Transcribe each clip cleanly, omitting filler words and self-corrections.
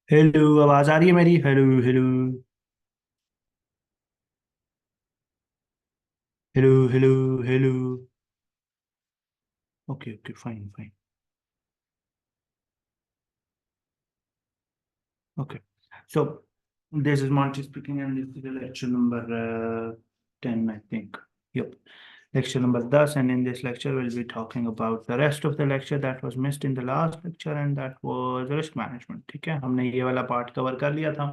Hello, आवाज आ रही है मेरी? Hello hello. Hello hello. Hello. Okay okay, fine fine. Okay, so this is Monty speaking and this is the lecture number 10, I think. Yep, lecture number 10, and in this lecture we'll be talking about the rest of the lecture that was missed in the last lecture, and that was risk management. ठीक है, हमने ये वाला part cover कर लिया था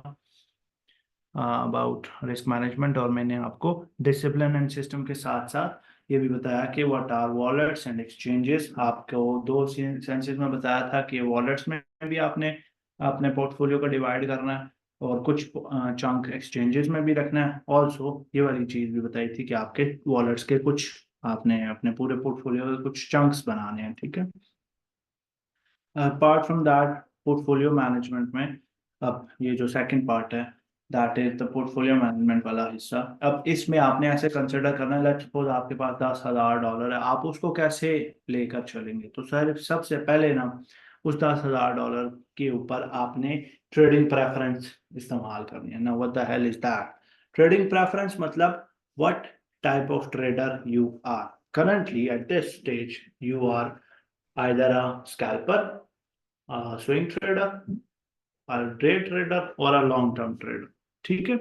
about risk management, और मैंने आपको डिसिप्लिन एंड सिस्टम के साथ साथ ये भी बताया कि what are wallets and exchanges. आपको दो सेंसेस में बताया था कि वॉलेट्स में भी आपने अपने पोर्टफोलियो को डिवाइड करना है और कुछ चंक एक्सचेंजेस में भी रखना है। ऑल्सो ये वाली चीज़ भी बताई थी कि आपके वॉलेट्स के कुछ आपने अपने पूरे पोर्टफोलियो के कुछ चंक्स बनाने हैं। ठीक है, apart from that portfolio management में अब ये जो सेकंड पार्ट है, that is the portfolio management वाला हिस्सा। अब इसमें आपने ऐसे कंसिडर करना है, लेट्स सपोज आपके पास $10,000 है, आप उसको कैसे लेकर चलेंगे? तो सर सबसे पहले ना उस $10,000 के ऊपर आपने ट्रेडिंग प्रेफरेंस इस्तेमाल करनी है ना। What the hell is that? Trading preference मतलब what type of trader you are currently at this stage. You are either a scalper, swing trader, और डे ट्रेडर और लॉन्ग टर्म ट्रेडर। ठीक है,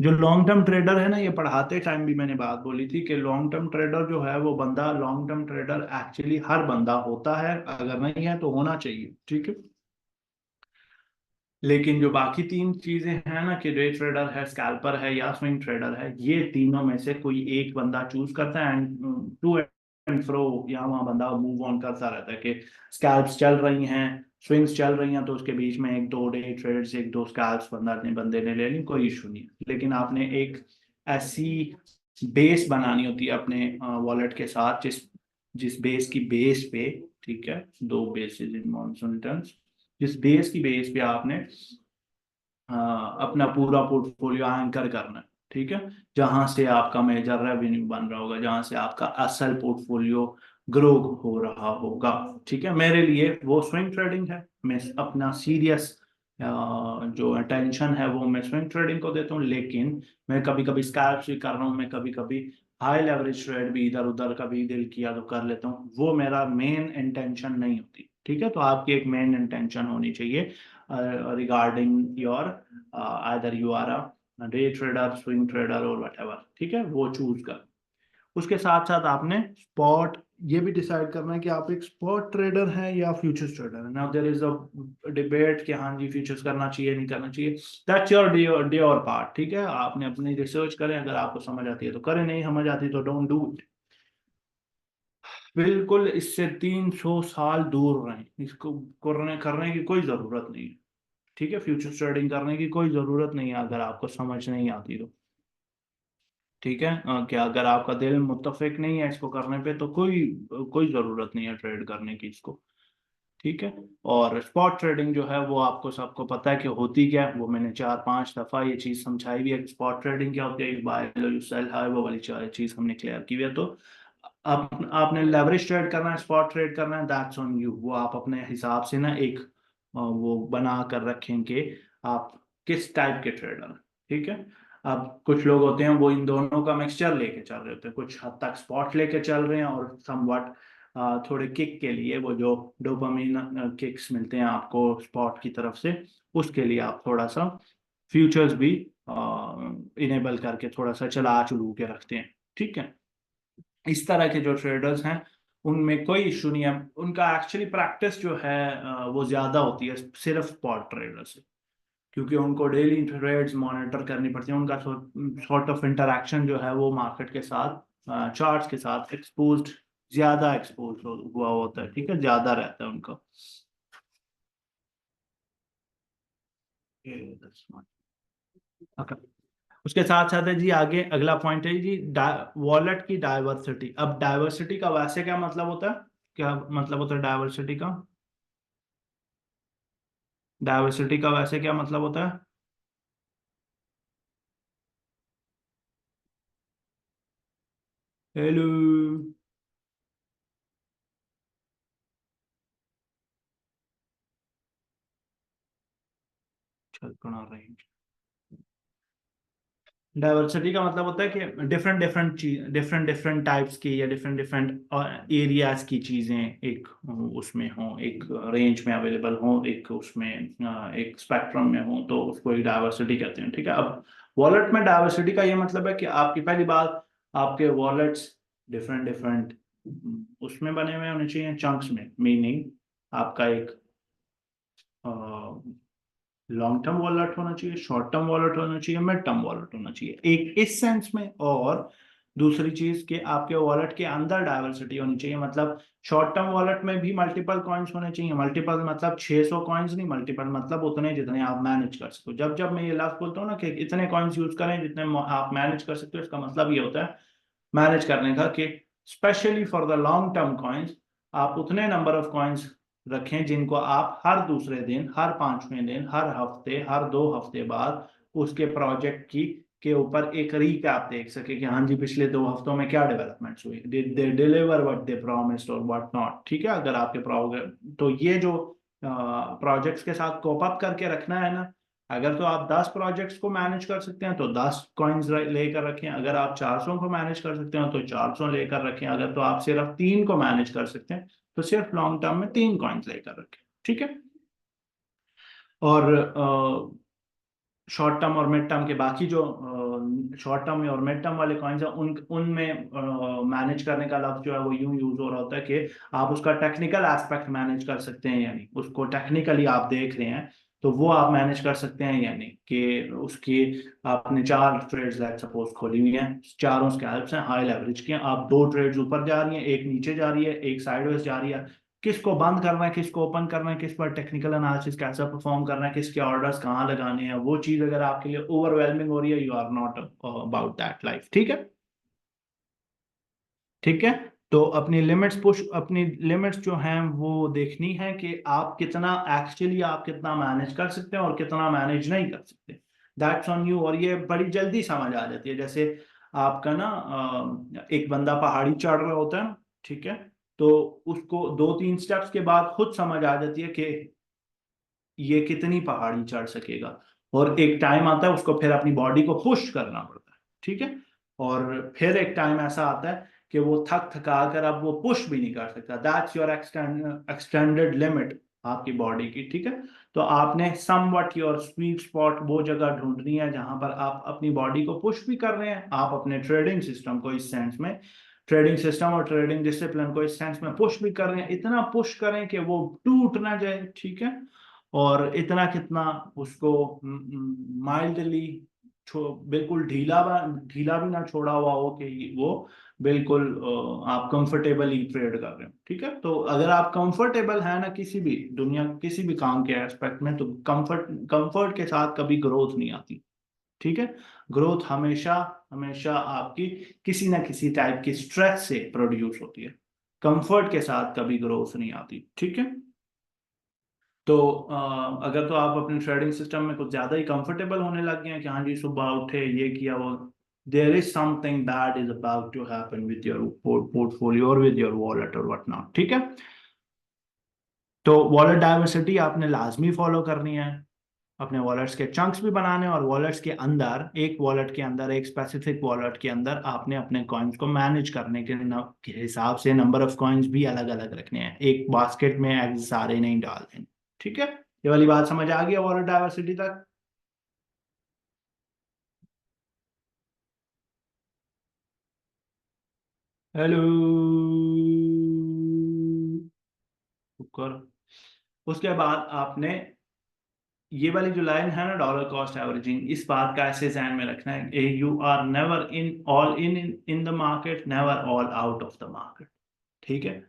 जो लॉन्ग टर्म ट्रेडर है ना, ये पढ़ाते टाइम भी मैंने बात बोली थी कि लॉन्ग टर्म ट्रेडर जो है वो बंदा लॉन्ग टर्म ट्रेडर एक्चुअली हर बंदा होता है, अगर नहीं है तो होना चाहिए। ठीक है, लेकिन जो बाकी तीन चीजें हैं ना कि डे ट्रेडर है, स्कैल्पर है या स्विंग ट्रेडर है, ये तीनों में से कोई एक बंदा चूज करता है एंड टू एंड फ्रो यहाँ वहाँ बंदा मूव ऑन करता रहता है कि स्कैल्प्स चल रही हैं, स्विंग्स चल रही हैं, तो उसके बीच में एक दो डे ट्रेड्स, एक दो स्कैल्प्स बंदे ने ले ली, कोई इशू नहीं है। लेकिन आपने एक ऐसी बेस बनानी होती है अपने वॉलेट के साथ जिस जिस बेस की बेस पे, ठीक है, दो बेसिस इन मॉनसून टर्म्स, जिस बेस की बेस पे आपने अपना पूरा पोर्टफोलियो एंकर करना है। ठीक है, जहां से आपका मेजर रेवेन्यू बन रहा होगा, जहां से आपका असल पोर्टफोलियो ग्रो हो रहा होगा। ठीक है, मेरे लिए वो स्विंग ट्रेडिंग है। मैं अपना सीरियस जो अटेंशन है वो मैं स्विंग ट्रेडिंग को देता हूँ, लेकिन मैं कभी कभी स्कैल्प्स भी कर रहा हूँ, मैं कभी कभी हाई लेवरेज ट्रेड भी इधर उधर कभी दिल किया तो कर लेता हूँ। वो मेरा मेन इंटेंशन नहीं होती। ठीक है, तो आपकी एक मेन इंटेंशन होनी चाहिए regarding your either you are a day trader, swing trader और वट। ठीक है, वो चूज कर। उसके साथ साथ आपने स्पॉट ये भी डिसाइड करना है कि आप एक स्पॉट ट्रेडर हैं या फ्यूचर्स ट्रेडर है। Now there is a debate कि हाँ जी फ्यूचर्स करना चाहिए नहीं करना चाहिए, दैट्स योर डे और पार्ट। ठीक है, आपने अपनी रिसर्च करें, अगर आपको समझ आती है तो करें, नहीं समझ आती तो डोंट डू इट। बिल्कुल इससे 300 साल दूर रहें, इसको करने करने की कोई जरूरत नहीं है। ठीक है, फ्यूचर ट्रेडिंग करने की कोई जरूरत नहीं है अगर आपको समझ नहीं आती तो। ठीक है, कि अगर आपका दिल मुत्तफिक नहीं है इसको करने पे तो कोई कोई जरूरत नहीं है ट्रेड करने की इसको। ठीक है, और स्पॉट ट्रेडिंग जो है वो आपको सबको पता है कि होती क्या है, वो मैंने 4-5 दफा ये चीज समझाई हुई है। स्पॉट ट्रेडिंग क्या होती है, buy low you sell high, वो वाली चीज हमने क्लियर की हुई है। तो आपने लेवरेज ट्रेड करना है, स्पॉट ट्रेड करना है, दैट्स ऑन यू। वो आप अपने हिसाब से ना एक वो बना कर रखें कि आप किस टाइप के ट्रेडर हैं। ठीक है, अब कुछ लोग होते हैं वो इन दोनों का मिक्सचर लेके चल रहे होते हैं, कुछ हद तक स्पॉट लेके चल रहे हैं और समवट थोड़े किक के लिए, वो जो डोपामिन किक्स मिलते हैं आपको स्पॉट की तरफ से, उसके लिए आप थोड़ा सा फ्यूचर्स भी इनेबल करके थोड़ा सा चला चलू के रखते हैं। ठीक है, इस तरह के जो ट्रेडर्स हैं उनमें कोई इशू नहीं है। उनका एक्चुअली प्रैक्टिस जो है वो ज्यादा होती है सिर्फ स्पॉट ट्रेडर से, क्योंकि उनको डेली ट्रेड्स मॉनिटर करनी पड़ती है। उनका सॉर्ट ऑफ इंटरेक्शन जो है वो मार्केट के साथ, चार्ट्स के साथ एक्सपोज्ड, ज्यादा एक्सपोज हुआ होता है। ठीक है, ज्यादा रहता है उनका। Okay. उसके साथ साथ है जी, आगे अगला पॉइंट है जी, वॉलेट की डाइवर्सिटी। अब डाइवर्सिटी का वैसे क्या मतलब होता है? क्या मतलब होता है डाइवर्सिटी का? डाइवर्सिटी का वैसे क्या मतलब होता है? हेलो। रेंज। डाइवर्सिटी का मतलब होता है कि डिफरेंट डिफरेंट चीज, डिफरेंट डिफरेंट टाइप्स की या डिफरेंट डिफरेंट एरियाज की चीजें एक उसमें हो, एक रेंज में अवेलेबल हो, एक उसमें एक स्पेक्ट्रम में हो, तो उसको एक डाइवर्सिटी कहते हैं। ठीक है। अब वॉलेट में डाइवर्सिटी का ये मतलब है कि आपकी पहली बात, आपके वॉलेट्स डिफरेंट डिफरेंट उसमें बने हुए होने चाहिए, चंक्स में, मीनिंग आपका एक लॉन्ग टर्म वॉलेट होना चाहिए, शॉर्ट टर्म वॉलेट होना चाहिए, मिड टर्म वॉलेट होना चाहिए, एक इस सेंस में। और दूसरी चीज कि आपके वॉलेट के अंदर डाइवर्सिटी होनी चाहिए, मतलब शॉर्ट टर्म वॉलेट में भी मल्टीपल कॉइन्स होने चाहिए। मल्टीपल मतलब 600 कॉइन्स नहीं, मल्टीपल मतलब उतने जितने आप मैनेज कर सको। जब जब मैं ये लफ्ज बोलता हूँ ना कि इतने कॉइन्स यूज करें जितने आप मैनेज कर सकते हो, इसका मतलब ये होता है मैनेज करने का कि specially for the long term coins आप उतने नंबर ऑफ कॉइन्स रखें जिनको आप हर दूसरे दिन, हर पांचवें दिन, हर हफ्ते, हर 2 हफ्ते बाद उसके प्रोजेक्ट की के ऊपर एक रीकैप देख सके कि हाँ जी पिछले 2 हफ्तों में क्या डेवलपमेंट्स हुई, did they deliver what they promised और व्हाट नॉट। ठीक है। अगर आपके तो ये जो प्रोजेक्ट्स के साथ कोप अप करके रखना है ना, अगर तो आप 10 प्रोजेक्ट्स को मैनेज कर सकते हैं तो 10 कॉइन्स लेकर रखें, अगर आप 400 को मैनेज कर सकते हैं तो 400 लेकर रखें, अगर तो आप सिर्फ 3 को मैनेज कर सकते हैं तो सिर्फ लॉन्ग टर्म में 3 कॉइन्स लेकर रखें। ठीक है। और शॉर्ट टर्म और मिड टर्म के बाकी जो शॉर्ट टर्म और मिड टर्म वाले कॉइन्स हैं उन उनमें मैनेज करने का लफ्ज जो है वो यूं यूज हो रहा होता है कि आप उसका टेक्निकल एस्पेक्ट मैनेज कर सकते हैं, यानी उसको टेक्निकली आप देख रहे हैं तो वो आप मैनेज कर सकते हैं, यानी कि उसकी आपने 4 ट्रेड्स लेट सपोज खोली हुई हैं, चारों स्कैल्प्स हैं हाई लेवरेज के, आप 2 ट्रेड्स ऊपर जा रही हैं, एक नीचे जा रही है, एक साइडवेज जा रही है, किसको बंद करना है, किसको ओपन करना है, किस पर टेक्निकल एनालिसिस कैसा परफॉर्म करना है, किसके ऑर्डर्स कहाँ लगाने हैं, वो चीज अगर आपके लिए ओवरवेलमिंग हो रही है, you are not about that life. ठीक है। ठीक है। तो अपनी लिमिट्स जो हैं वो देखनी है कि आप कितना एक्चुअली आप कितना मैनेज कर सकते हैं और कितना मैनेज नहीं कर सकते, दैट्स ऑन यू। और ये बड़ी जल्दी समझ आ जाती है। जैसे आपका ना एक बंदा पहाड़ी चढ़ रहा होता है ना, ठीक है, तो उसको 2-3 स्टेप्स के बाद खुद समझ आ जाती है कि ये कितनी पहाड़ी चढ़ सकेगा, और एक टाइम आता है उसको फिर अपनी बॉडी को पुश करना पड़ता है। ठीक है। और फिर एक टाइम ऐसा आता है कि वो थक थका कर अब वो पुश भी नहीं कर सकता, दैट्स योर एक्सटेंडेड लिमिट आपकी बॉडी की। ठीक है। तो आपने समवट योर स्वीट स्पॉट वो जगह ढूंढनी है जहां पर आप अपनी बॉडी को पुश भी कर रहे हैं, आप अपने ट्रेडिंग सिस्टम को इस सेंस में, ट्रेडिंग सिस्टम और ट्रेडिंग डिसिप्लिन को इस सेंस में पुश भी कर रहे हैं, इतना पुश करें कि वो टूट ना जाए। ठीक है। और इतना कितना उसको माइल्डली बिल्कुल ढीला भी ना छोड़ा हुआ हो कि वो बिल्कुल आप कंफर्टेबली ट्रेड कर रहे हो। ठीक है। तो अगर आप कंफर्टेबल है ना किसी भी दुनिया किसी भी काम के एस्पेक्ट में, तो कंफर्ट के साथ कभी ग्रोथ नहीं आती। ठीक है। ग्रोथ हमेशा हमेशा आपकी किसी ना किसी टाइप की स्ट्रेस से प्रोड्यूस होती है, कंफर्ट के साथ कभी ग्रोथ नहीं आती। ठीक है। तो अगर तो आप अपने ट्रेडिंग सिस्टम में कुछ ज्यादा ही कंफर्टेबल होने लग गए हैं कि हाँ जी सुबह उठे ये किया वो, there is something bad is about to happen with your portfolio और विद योर वॉलेट और व्हाट नॉट। ठीक है। तो वॉलेट डाइवर्सिटी आपने लाजमी फॉलो करनी है, अपने वॉलेट्स के चंक्स भी बनाने हैं, और वॉलेट्स के अंदर एक वॉलेट के अंदर एक स्पेसिफिक वॉलेट के अंदर आपने अपने कॉइन्स को मैनेज करने के हिसाब से नंबर ऑफ कॉइन्स भी अलग अलग रखने हैं, एक बास्केट में सारे नहीं डालने। ठीक है। ये वाली बात समझ आ गई वॉलेट डाइवर्सिटी तक? हेलो शुक्र। उसके बाद आपने ये वाली जो लाइन है ना डॉलर कॉस्ट एवरेजिंग, इस बात का ऐसे ध्यान में रखना है, you are never in all in in the market, never all out of the market. ठीक है।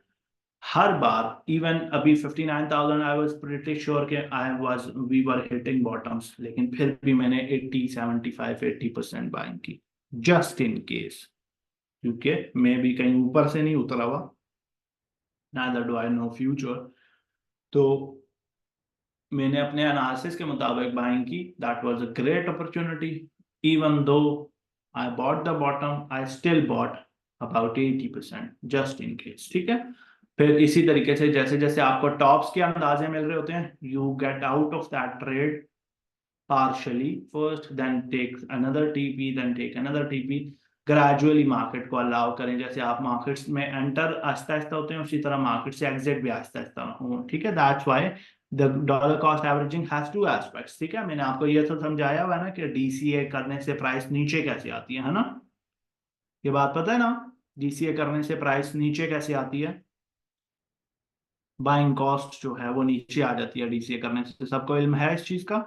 हर बार इवन अभी 59,000 आई वाज प्रीटी श्योर के I was we were hitting bottoms, लेकिन फिर भी मैंने 80 75 80% बाइंग की जस्ट इन केस, क्योंकि मैं भी कहीं ऊपर से नहीं उतरा हुआ, neither do I know future. तो मैंने अपने एनालिसिस के मुताबिक बाइंग की, that was a great opportunity, even though I bought the bottom I still bought about 80% just in case. ठीक है। फिर इसी तरीके से जैसे जैसे आपको टॉप्स के अंदाजे मिल रहे होते हैं, you get out of that trade partially first, then take another TP, then take another TP, gradually market को अलाउ करें। जैसे आप मार्केट्स में एंटर आहिस्ता आहिस्ता होते हैं, उसी तरह मार्केट से एग्जिट भी आहिस्ता आहिस्ता हो। ठीक है, that's why the dollar cost averaging has two aspects. ठीक है, मैंने आपको ये तो समझाया हुआ है ना कि DCA करने से प्राइस नीचे कैसे आती है ना, ये बात पता है ना, DCA करने से प्राइस नीचे कैसे आती है, बाइंग कॉस्ट जो है वो नीचे आ जाती है DCA करने से, सबको इल्म है इस चीज का।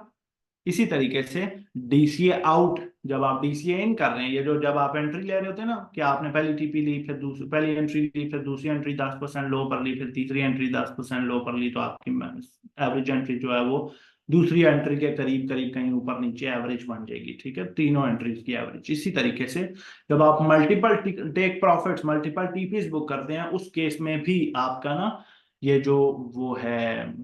इसी तरीके से DCA आउट, जब आप DCA इन कर रहे हैं, ये जो जब आप एंट्री ले रहे होते हैं ना, कि आपने पहली TP ली, फिर दूसरी पहली एंट्री ली, फिर दूसरी एंट्री 10% लो पर ली, फिर तीसरी एंट्री 10% लो पर ली, तो आपकी एवरेज एंट्री जो है वो दूसरी एंट्री के करीब करीब कहीं ऊपर नीचे एवरेज बन जाएगी। ठीक है, तीनों एंट्रीज की एवरेज। इसी तरीके से जब आप multiple take profits, multiple TPs book करते हैं, उस केस में भी आपका ना ये जो वो है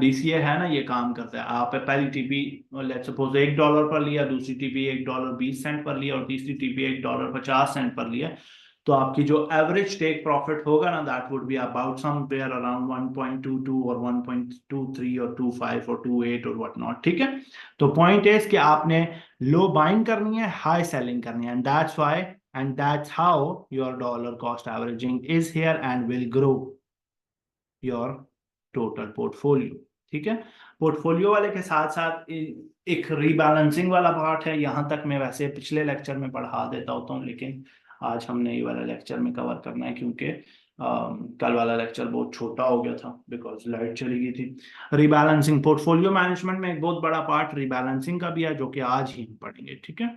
DCA है ना, ये काम करता है। आप पहली TP लेट्स सपोज $1 पर लिया, दूसरी TP $1.20 पर लिया, और तीसरी TP $1.50 पर लिया, तो आपकी जो एवरेज टेक प्रॉफिट होगा ना, that would be about somewhere around 1.22 और 1.23 और 25 और 28 और व्हाट नॉट। ठीक है, तो पॉइंट इज कि आपने लो बाइंग करनी है, हाई सेलिंग करनी है, and that's why and that's how your dollar cost averaging is here and will grow your total portfolio. ठीक है, पोर्टफोलियो वाले के साथ साथ एक रीबैलेंसिंग वाला पार्ट है। यहां तक मैं वैसे पिछले लेक्चर में पढ़ा देता होता हूँ, लेकिन आज हमने ये वाला लेक्चर में कवर करना है, क्योंकि कल वाला लेक्चर बहुत छोटा हो गया था बिकॉज लाइट चली गई थी। रीबैलेंसिंग, पोर्टफोलियो मैनेजमेंट में एक बहुत बड़ा पार्ट रीबैलेंसिंग का भी है, जो कि आज ही हम पढ़ेंगे। ठीक है,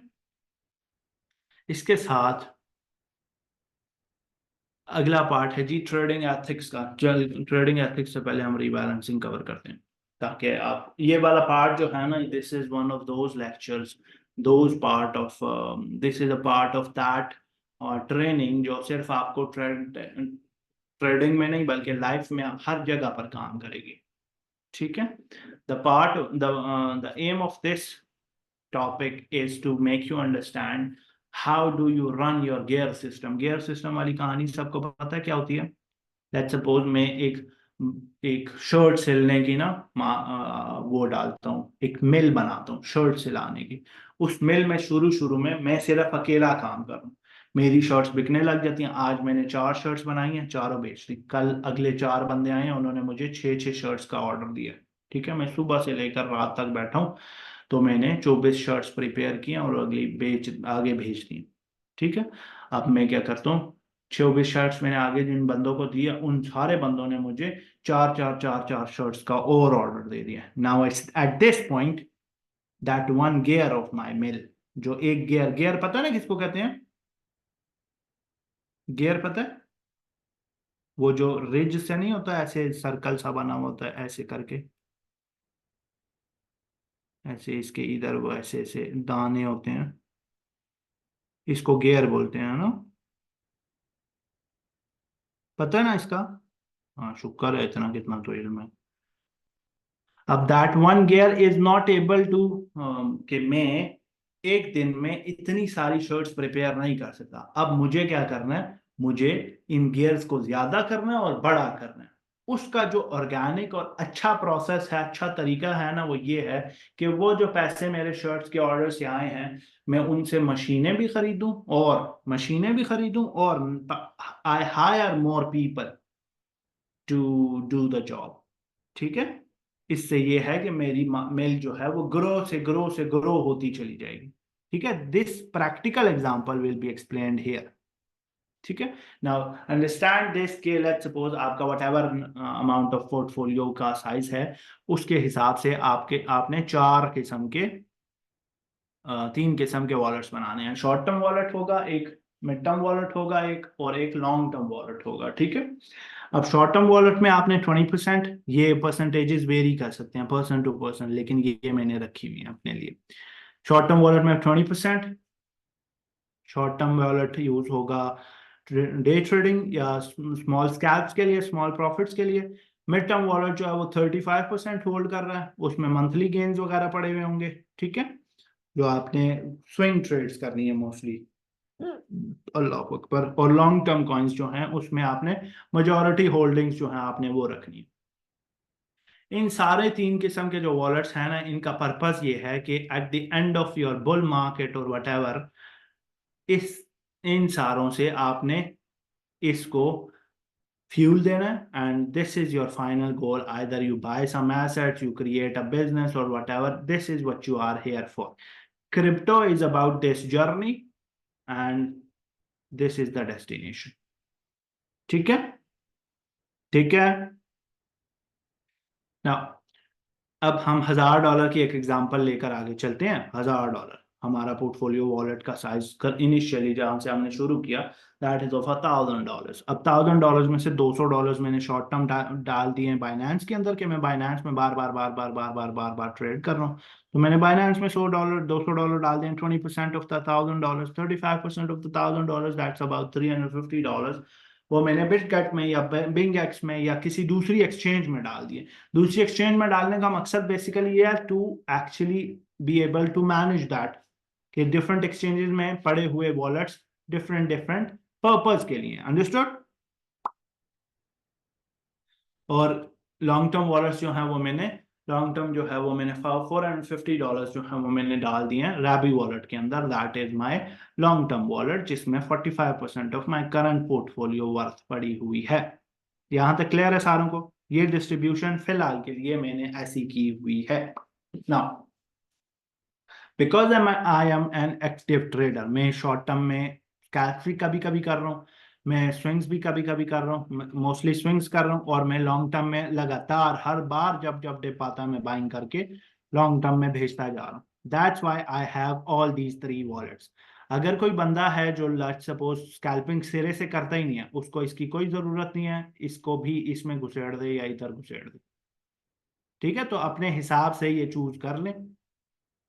इसके साथ अगला पार्ट है जी ट्रेडिंग एथिक्स का। ट्रेडिंग एथिक्स से पहले हम रीबैलेंसिंग कवर करते हैं, ताकि आप ये वाला पार्ट जो है ना, this is one of those lectures, those part of, this is a part of that training जो सिर्फ आपको ट्रेडिंग में नहीं बल्कि लाइफ में हर जगह पर काम करेगी। ठीक है, the aim of this topic is to make you understand how do you run your gear system। gear system वाली कहानी सबको पता है क्या होती है। लेट्स सपोज मैं एक एक शर्ट सिलने की ना वो डालता हूँ, एक मिल बनाता हूँ शर्ट सिलाने की। उस मिल में शुरू शुरू में मैं सिर्फ अकेला काम कर रहा हूँ, मेरी शर्ट्स बिकने लग जाती हैं। आज मैंने 4 शर्ट्स बनाई हैं, चारों बेच दी। कल अगले 4 बंदे आए हैं, उन्होंने मुझे 6 शर्ट्स का ऑर्डर दिया। ठीक है, मैं सुबह से लेकर रात तक बैठा हूँ, तो मैंने 24 शर्ट्स प्रिपेयर किए और अगली आगे भेज दी। ठीक है, अब मैं क्या करता हूँ, 24 शर्ट्स मैंने आगे जिन बंदों को दिया, उन सारे बंदों ने मुझे 4 शर्ट्स का और ऑर्डर दे दिया। Now it's at this point that one gear of my mill, जो एक गियर, गियर पता है ना किसको कहते हैं, गियर पता है, वो जो रिज से नहीं होता, ऐसे सर्कल सा बना हुआ होता है ऐसे करके, ऐसे इसके इधर वो ऐसे ऐसे दाने होते हैं, इसको गियर बोलते हैं ना, पता है ना इसका। हाँ, शुक्र है, इतना कितना तो इल्म है। अब that one gear is not able to, कि मैं एक दिन में इतनी सारी शर्ट्स प्रिपेयर नहीं कर सकता। अब मुझे क्या करना है, मुझे इन गियर्स को ज्यादा करना है और बड़ा करना है। उसका जो ऑर्गेनिक और अच्छा प्रोसेस है, अच्छा तरीका है ना, वो ये है कि वो जो पैसे मेरे शर्ट्स के ऑर्डर से आए हैं, मैं उनसे मशीनें भी खरीदूं और I hire more people to do the job. ठीक है, इससे ये है कि मेरी मेल जो है वो ग्रो होती चली जाएगी। ठीक है, this practical example will be explained here. ठीक है, नाउ अंडरस्टैंड दिस के लेट्स सपोज आपका what ever amount of portfolio का साइज है, उसके हिसाब से आपने 3 किस्म के वॉलेट्स बनाने हैं। शॉर्ट टर्म वॉलेट होगा एक, मिड टर्म वॉलेट होगा एक, और एक लॉन्ग टर्म वॉलेट होगा। ठीक है, अब शॉर्ट टर्म वॉलेट में आपने 20%, ये परसेंटेजेस वेरी कर सकते हैं पर्सन टू पर्सन, लेकिन ये मैंने रखी हुई है अपने लिए। शॉर्ट टर्म वॉलेट में 20% शॉर्ट टर्म वॉलेट यूज होगा डे ट्रेडिंग या स्मॉल स्कैल्प्स के लिए, स्मॉल प्रॉफिट्स के लिए। मिड टर्म वॉलेट जो है वो 35% होल्ड कर रहा है, उसमें मंथली गेन्स वगैरह पड़े हुए होंगे। ठीक है, जो आपने स्विंग ट्रेड्स करनी है मोस्टली, अल्लाह अकबर। और लॉन्ग टर्म कॉइन्स जो हैं उसमें आपने मेजॉरिटी होल्डिंग्स जो हैं आपने वो रखनी है। इन सारे तीन किस्म के जो वॉलेट्स हैं ना, इनका पर्पस ये है कि at the end of your bull market और व्हाटएवर, इस इन सारों से आपने इसको फ्यूल देना है, and this is your final goal. Either you buy some assets, you create a business और whatever, this is what you are here for. Crypto is about this journey and this is the destination. ठीक है, ठीक है ना। अब हम $1000 की एक एग्जांपल लेकर आगे चलते हैं। $1000 हमारा पोर्टफोलियो वॉलेट का साइज कर इनिशियली जहां से हमने शुरू किया, दैट इज ऑफ $1000। अब $1000 में से $200 मैंने शॉर्ट टर्म डाल दिए हैं बाइनेंस के अंदर, कि मैं बाइनेंस में बार बार बार बार बार बार बार बार ट्रेड कर रहा हूँ। तो मैंने बाइनेंस में $100 $200 डाल दिए। 20% of the $1000, 35% of the $1000, that's about $350। वो मैंने बिटगेट में या बिंग एक्स में या किसी दूसरी एक्सचेंज में डाल दिए। दूसरी एक्सचेंज में डालने का मकसद बेसिकली ये है to actually be able to manage that, कि डिफरेंट एक्सचेंजेस में पड़े हुए वॉलेट्स डिफरेंट डिफरेंट पर्पज के लिए। अंडरस्टूड। और लॉन्ग टर्म वॉलेट्स जो है वो मैंने लॉन्ग टर्म जो है वो मैंने $450 जो है वो मैंने डाल दिए हैं रैबी वॉलेट के अंदर। That is my long term wallet, जिसमें 45% of my current portfolio worth पड़ी हुई है। यहां तक क्लियर है सारों को? ये डिस्ट्रीब्यूशन फिलहाल के लिए मैंने ऐसी की हुई है। Now because I am an active trader, मैं शॉर्ट टर्म में स्कैल्प भी कभी कभी कर रहा हूँ, मैं स्विंग्स भी कभी कभी कर रहा हूँ, मोस्टली स्विंग्स कर रहा हूँ, और मैं लॉन्ग टर्म में लगातार हर बार जब जब डिप आता है मैं बाइंग करके लॉन्ग टर्म में भेजता जा रहा हूँ। That's why I have all these 3 wallets. अगर कोई बंदा है जो लेट्स सपोज स्कैल्पिंग सिरे से करता ही नहीं है, उसको इसकी कोई जरूरत नहीं है, इसको भी इसमें घुसेड़ दे या इधर घुसेड़ दे, ठीक है, तो अपने हिसाब से ये चूज कर ले।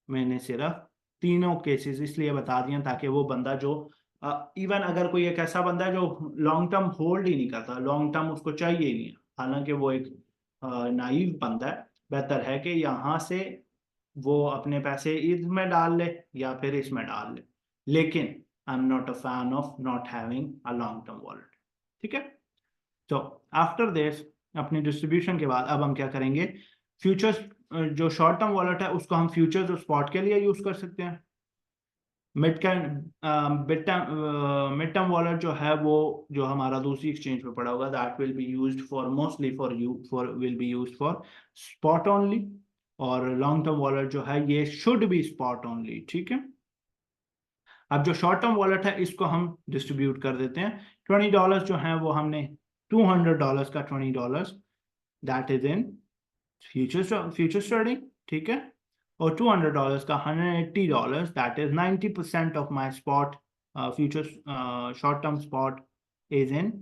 मैंने सिर्फ तीनों केसेस इसलिए बता दिए ताकि वो बंदा जो इवन अगर कोई एक ऐसा बंदा है जो लॉन्ग टर्म होल्ड ही नहीं करता, लॉन्ग टर्म उसको चाहिए ही नहीं है, हालांकि वो एक नाइव बंदा है, बेहतर है कि यहाँ से वो अपने पैसे इसमें डाल ले या फिर इसमें डाल ले। लेकिन I am not a fan of not having a long term wallet. ठीक है, तो आफ्टर दिस अपनी डिस्ट्रीब्यूशन के बाद अब हम क्या करेंगे, फ्यूचर्स, जो शॉर्ट टर्म वॉलेट है उसको हम फ्यूचर्स और स्पॉट के लिए यूज कर सकते हैं। मिड मिड टर्म वॉलेट जो है वो जो हमारा दूसरी एक्सचेंज पे पड़ा होगा, that will be used for mostly for you for will be used for spot only. और लॉन्ग टर्म वॉलेट जो है ये शुड बी स्पॉट ओनली। ठीक है, अब जो शॉर्ट टर्म वॉलेट है इसको हम डिस्ट्रीब्यूट कर देते हैं। $20 जो है वो हमने $200 का $20 that is in future trading. ठीक है, और $200 का $180 that is 90% of my spot future short term spot is in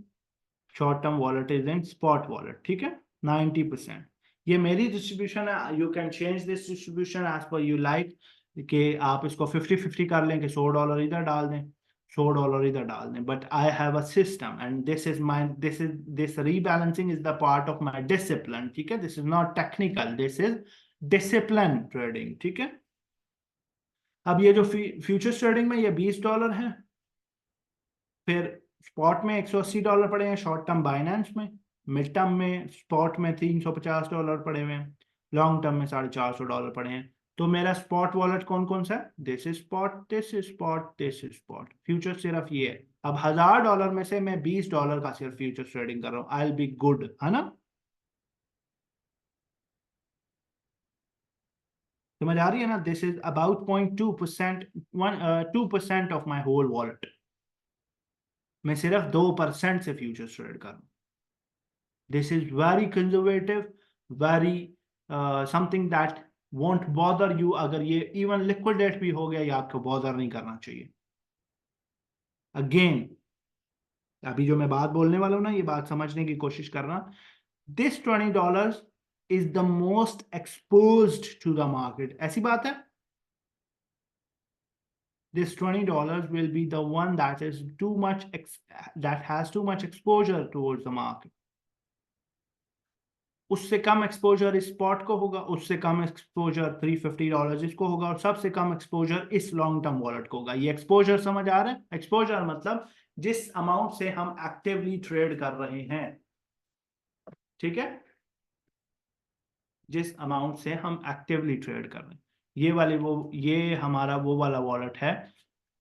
short term wallet is in spot wallet. ठीक है, 90%। ये मेरी डिस्ट्रीब्यूशन है, you can change this distribution as per you like, कि आप इसको 50-50 कर लें कि $100 इधर डाल दें, $100 इधर डाल दें, but I have a system and this rebalancing is the part of my discipline. ठीक है, this is not technical, this is discipline trading. ठीक है, अब ये जो फ्यूचर्स ट्रेडिंग में ये $20 है, फिर स्पॉट में $180 पड़े हैं शॉर्ट टर्म बाइनेंस में, मिड टर्म में स्पॉट में $350 पड़े हुए हैं, लॉन्ग टर्म में $450 पड़े हैं। तो मेरा स्पॉट वॉलेट कौन कौन सा है, this is spot, this is spot, this is spot. Future सिर्फ ये है। अब $1000 में से मैं $20 का सिर्फ फ्यूचर ट्रेडिंग कर रहा हूँ, आई विल बी गुड, है ना? समझ आ रही है ना? This is about 0.2%, 2% of my whole wallet. मैं सिर्फ 2% से फ्यूचर ट्रेड कर रहा हूँ। This is very conservative, very something that won't bother you। अगर ये even liquidate भी हो गया, ये आपको bother नहीं करना चाहिए। Again, अभी जो मैं बात बोलने वाला हूँ ना, ये बात समझने की कोशिश करना। This $20 is the most exposed to the market। ऐसी बात है, this $20 will be the one that is too much that has too much exposure towards the market। उससे कम एक्सपोजर इस स्पॉट को होगा, उससे कम एक्सपोजर $350 इसको होगा, और सबसे कम एक्सपोजर इस लॉन्ग टर्म वॉलेट को होगा। ये एक्सपोजर समझ आ रहा है? एक्सपोजर मतलब जिस अमाउंट से हम एक्टिवली ट्रेड कर रहे हैं। ठीक है, जिस अमाउंट से हम एक्टिवली ट्रेड कर रहे हैं। ये हमारा वो वाला वॉलेट है,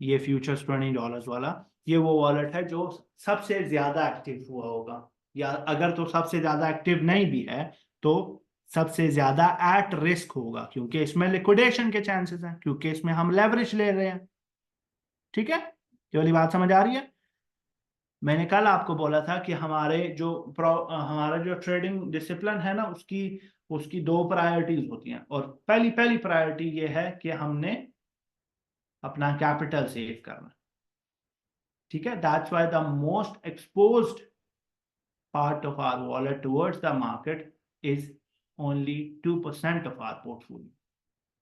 ये फ्यूचर्स $20 वाला, ये वो वॉलेट है जो सबसे ज्यादा एक्टिव हुआ होगा, या अगर तो सबसे ज्यादा एक्टिव नहीं भी है तो सबसे ज्यादा एट रिस्क होगा, क्योंकि इसमें लिक्विडेशन के चांसेस हैं, क्योंकि इसमें हम लेवरेज ले रहे हैं। ठीक है, ये वाली बात समझ आ रही है? मैंने कल आपको बोला था कि हमारा जो ट्रेडिंग डिसिप्लिन है ना, उसकी उसकी दो प्रायोरिटीज होती हैं, और पहली पहली प्रायोरिटी ये है कि हमने अपना कैपिटल सेव करना। ठीक है, that's why the most exposed part of our wallet towards the market is only 2% of our portfolio.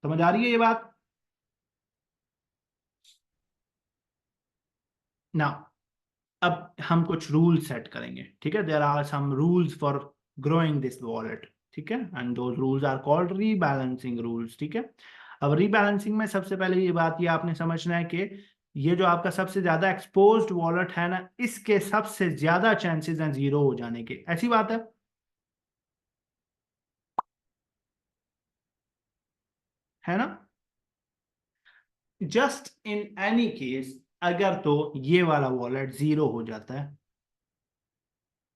समझ आ रही है ये बात? ना, अब हम कुछ रूल सेट करेंगे। ठीक है, there are some rules for growing this wallet. ठीक है, and those rules are called rebalancing rules. ठीक है, अब रीबैलेंसिंग में सबसे पहले ये आपने समझना है कि ये जो आपका सबसे ज्यादा एक्सपोज्ड वॉलेट है ना, इसके सबसे ज्यादा चांसेस हैं जीरो हो जाने के। ऐसी बात है ना? जस्ट इन एनी केस, अगर तो ये वाला वॉलेट जीरो हो जाता है,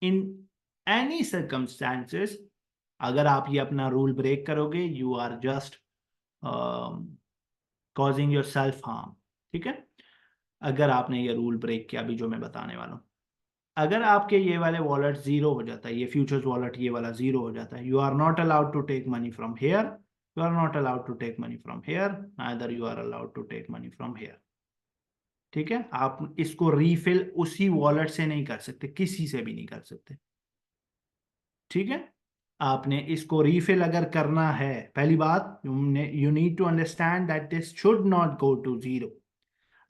इन एनी सर्कमस्टांसेस, अगर आप ये अपना रूल ब्रेक करोगे, you are just causing yourself harm. ठीक है, अगर आपने ये रूल ब्रेक किया अभी जो मैं बताने वाला हूँ, अगर आपके ये वाले वॉलेट जीरो हो जाता है, ये फ्यूचर्स वॉलेट ये वाला जीरो हो जाता है, you are not allowed to take money from here, you are not allowed to take money from here, neither you are allowed to take money from here. ठीक है, आप इसको रीफिल उसी वॉलेट से नहीं कर सकते, किसी से भी नहीं कर सकते। ठीक है, आपने इसको रीफिल अगर करना है, पहली बात, you need to understand that this should not go to zero.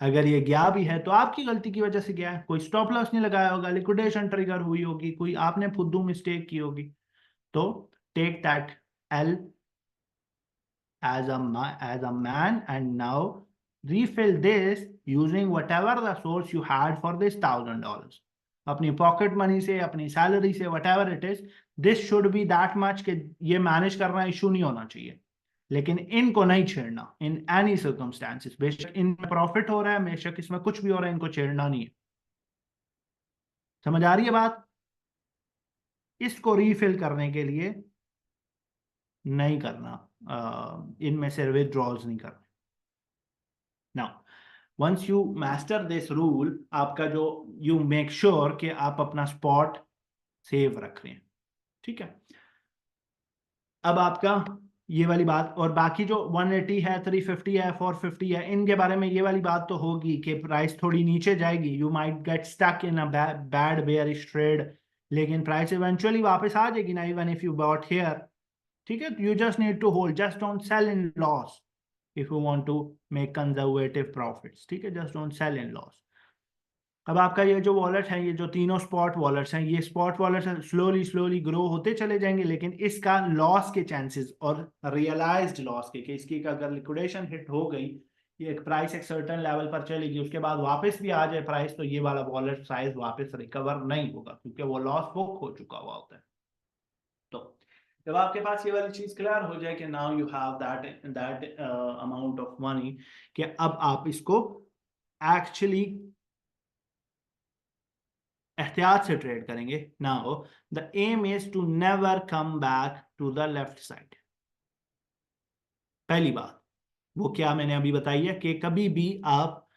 अगर ये गया भी है तो आपकी गलती की वजह से गया है, कोई स्टॉप लॉस नहीं लगाया होगा, लिक्विडेशन ट्रिगर हुई होगी, कोई आपने फुद्दू मिस्टेक की होगी, तो take that L as a man, and now refill this using whatever the source you had for this $1,000, अपनी पॉकेट मनी से, अपनी सैलरी से, whatever it is, this should be that much कि ये मैनेज करना इशू नहीं होना चाहिए। लेकिन इनको नहीं छेड़ना इन एनी सर्कमस्टांसिस, बेशक इनमें प्रॉफिट हो रहा है, बेशक इसमें कुछ भी हो रहा है, इनको छेड़ना नहीं है। समझ आ रही है बात? इसको रीफिल करने के लिए नहीं करना, इनमें से विथड्रॉल्स नहीं करना। Now once you master this rule, आपका जो, यू मेक श्योर कि आप अपना स्पॉट सेव रख रहे हैं। ठीक है, अब आपका ये वाली बात, और बाकी जो 180 है, 350 है, 450 है, इनके बारे में ये वाली बात तो होगी कि प्राइस थोड़ी नीचे जाएगी, you might get stuck in a bad bearish trade, लेकिन प्राइस इवेंचुअली वापस आ जाएगी ना, even if you bought here. ठीक है, you just need to hold, just don't sell in loss if you want to make conservative profits। ठीक है, just don't sell in loss। अब आपका ये जो वॉलेट है, ये जो तीनों स्पॉट वॉलेट्स हैं, ये spot wallets slowly slowly grow होते चले जाएंगे, लेकिन इसका लॉस के चांसेस और रियलाइज्ड लॉस के, कि इसकी अगर लिक्विडेशन हिट हो गई, ये प्राइस एक सर्टेन लेवल पर चलेगी, उसके बाद वापस भी आ जाए प्राइस, तो ये वाला वॉलेट साइज वापस रिकवर नहीं होगा, क्योंकि वो लॉस बुक हो चुका हुआ होता है। तो जब आपके पास ये वाली चीज क्लियर हो जाए कि now you have that amount of money, कि अब आप इसको एक्चुअली एहतियात से ट्रेड करेंगे, now the aim is to never come back to the left side. पहली बात वो क्या मैंने अभी बताई है कि कभी भी आप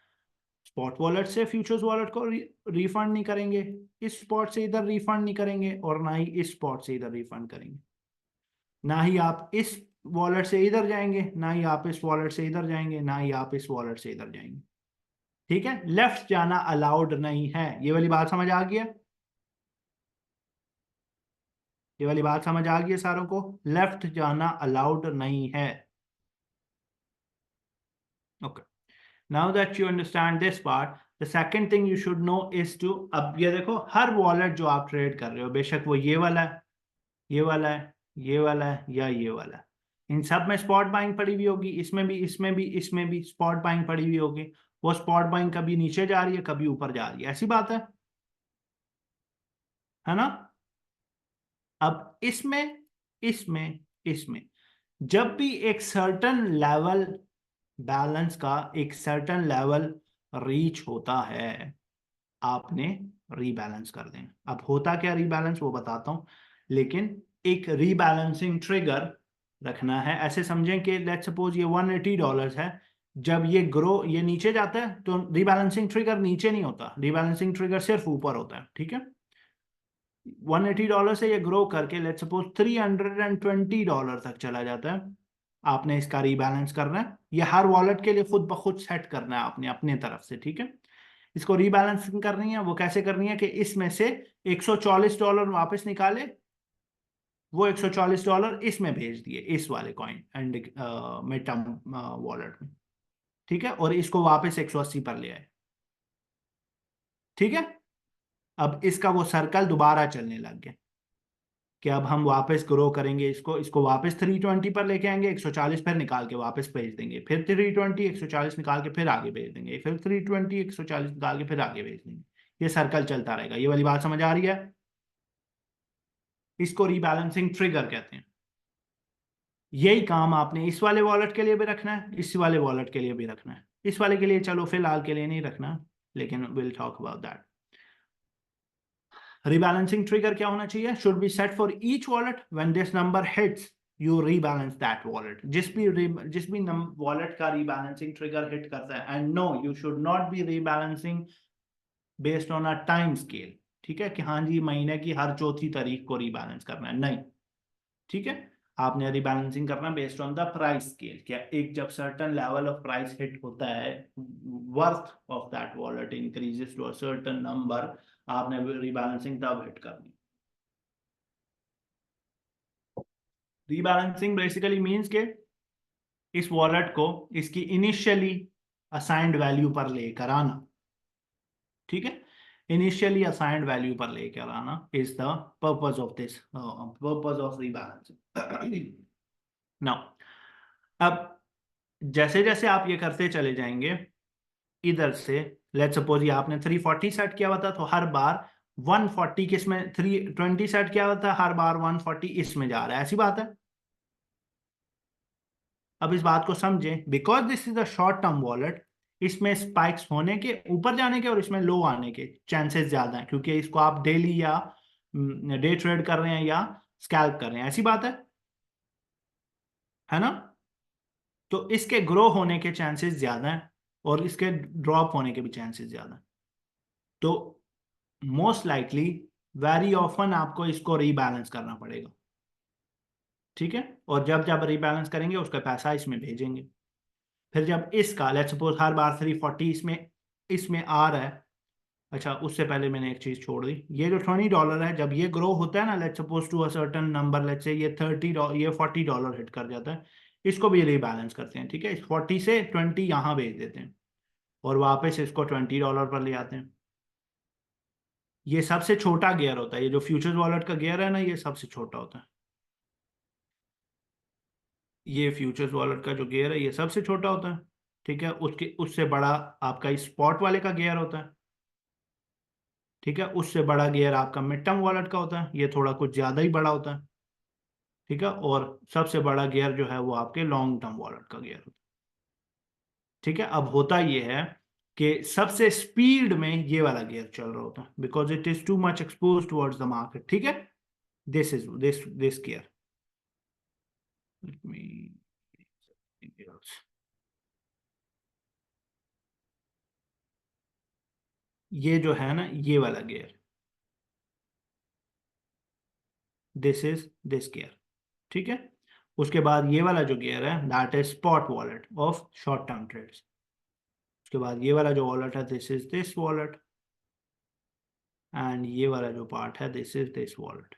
स्पॉट वॉलेट से फ्यूचर्स वॉलेट को रिफंड नहीं करेंगे, इस स्पॉट से इधर रिफंड नहीं करेंगे, और ना ही इस स्पॉट से इधर रिफंड करेंगे। ना ही आप इस वॉलेट से इधर जाएंगे, ना ही आप इस वॉलेट से इधर जाएंगे, ना ही आप इस वॉलेट से इधर जाएंगे। ठीक है, लेफ्ट जाना अलाउड नहीं है। ये वाली बात समझ आ गई है? ये वाली बात समझ आ गई है सारों को? लेफ्ट जाना अलाउड नहीं है। Okay, now that you understand this part, the second thing you should know is to, अब ये देखो, हर वॉलेट जो आप ट्रेड कर रहे हो, बेशक वो ये वाला है, ये वाला है, ये वाला है, या ये वाला है, इन सब में स्पॉट बाइंग पड़ी हुई होगी, इसमें भी, इसमें भी, इसमें भी स्पॉट बाइंग पड़ी हुई होगी। वो स्पॉट बाइंग कभी नीचे जा रही है, कभी ऊपर जा रही है, ऐसी बात है ना? अब इसमें इसमें इसमें जब भी एक सर्टन लेवल बैलेंस का एक सर्टन लेवल रीच होता है, आपने रीबैलेंस कर देना। अब होता क्या रीबैलेंस वो बताता हूं, लेकिन एक रीबैलेंसिंग ट्रिगर रखना है। ऐसे समझें कि लेट्स सपोज ये $180 है, जब ये नीचे जाता है तो रीबैलेंसिंग ट्रिगर नीचे नहीं होता, रीबैलेंसिंग ट्रिगर सिर्फ ऊपर होता है, ठीक है। $180 से ये ग्रो करके लेट्स सपोज $320 तक चला जाता है, आपने इसका रीबैलेंस करना है। ये हर वॉलेट के लिए खुद ब खुद सेट करना है आपने अपने तरफ से, ठीक है। इसको रीबैलेंसिंग करनी है, वो कैसे करनी है कि इसमें से $140 वापस निकाले, वो $140 इसमें भेज दिए, इस वाले कॉइन एंड मेटा वॉलेट में, ठीक है, और इसको वापस 180 पर ले आए, ठीक है। अब इसका वो सर्कल दोबारा चलने लग गया कि अब हम वापस ग्रो करेंगे, इसको इसको वापस 320 पर लेके आएंगे, 140 फिर निकाल के वापस भेज देंगे, फिर 320 140 निकाल के फिर आगे भेज देंगे, फिर 320 140 निकाल के फिर आगे भेज देंगे। ये सर्कल चलता रहेगा। ये वाली बात समझ आ रही है? इसको रीबैलेंसिंग ट्रिगर कहते हैं। यही काम आपने इस वाले वॉलेट के लिए भी रखना है, इस वाले वॉलेट के लिए भी रखना है। इस वाले के लिए चलो फिलहाल के लिए नहीं रखना, लेकिन will talk about that. Rebalancing trigger क्या होना चाहिए? Should be set for each wallet when this number hits you rebalance that wallet. जिस भी वॉलेट का रीबैलेंसिंग ट्रिगर हिट करता है, and no you should not be rebalancing based on a time scale, ठीक है, कि हाँ जी महीने की हर चौथी तारीख को रीबैलेंस करना है, नहीं, ठीक है। आपने रीबैलेंसिंग करना based on the price scale. क्या एक जब certain level of price hit होता है, worth of that wallet increases to a certain number, आपने रीबैलेंसिंग तब हिट करनी। रीबैलेंसिंग बेसिकली मींस के इस वॉलेट को इसकी इनिशियली असाइंड वैल्यू पर लेकर आना, ठीक है। इनिशियली असाइंड वैल्यू पर लेकर आना is the purpose of this, purpose of rebalancing. Now अब जैसे जैसे आप ये करते चले जाएंगे, इधर से लेट्स सपोज ये आपने 340 सेट किया हुआ था, तो हर बार 140 किस में 320 सेट किया हुआ था, हर बार 140 इसमें जा रहा है, ऐसी बात है। अब इस बात को समझें, because this is a short term wallet, इसमें स्पाइक्स होने के, ऊपर जाने के और इसमें लो आने के चांसेस ज्यादा हैं, क्योंकि इसको आप डेली या डे ट्रेड कर रहे हैं या स्कैल्प कर रहे हैं, ऐसी बात है ना। तो इसके ग्रो होने के चांसेस ज्यादा हैं और इसके ड्रॉप होने के भी चांसेस ज्यादा हैं। तो मोस्ट लाइकली वेरी ऑफन आपको इसको रीबैलेंस करना पड़ेगा, ठीक है। और जब जब रीबैलेंस करेंगे उसका पैसा इसमें भेजेंगे। फिर जब इसका लेट्स सपोज हर बार 340 इसमें इसमें आ रहा है, अच्छा उससे पहले मैंने एक चीज छोड़ दी, ये जो $20 है, जब ये ग्रो होता है ना, let's suppose to a certain number, let's say ये ये $40 हिट कर जाता है, इसको भी रीबैलेंस करते हैं, ठीक है। इस 40 से 20 यहाँ भेज देते हैं और वापस इसको $20 पर ले आते हैं। ये सबसे छोटा गियर होता है, ये जो फ्यूचर्स वॉलेट का गियर है ना, ये सबसे छोटा होता है। ये फ्यूचर्स वॉलेट का जो गियर है ये सबसे छोटा होता है, ठीक है। उसके उससे बड़ा आपका स्पॉट वाले का गियर होता है, ठीक है। उससे बड़ा गियर आपका मिड टर्म वॉलेट का होता है, ये थोड़ा कुछ ज्यादा ही बड़ा होता है, ठीक है। और सबसे बड़ा गियर जो है वो आपके लॉन्ग टर्म वॉलेट का गियर होता है, ठीक है। अब होता ये है कि सबसे स्पीड में ये वाला गियर चल रहा होता है, because it is too much expose towards the market, ठीक है। This gear, let me something else. ये जो है ना ये वाला gear, this is this gear, ठीक है। उसके बाद ये वाला जो गियर है that is spot wallet of short term trades. उसके बाद ये वाला जो वॉलेट है this is this wallet, and ये वाला जो पार्ट है दिस इज दिस वॉलेट।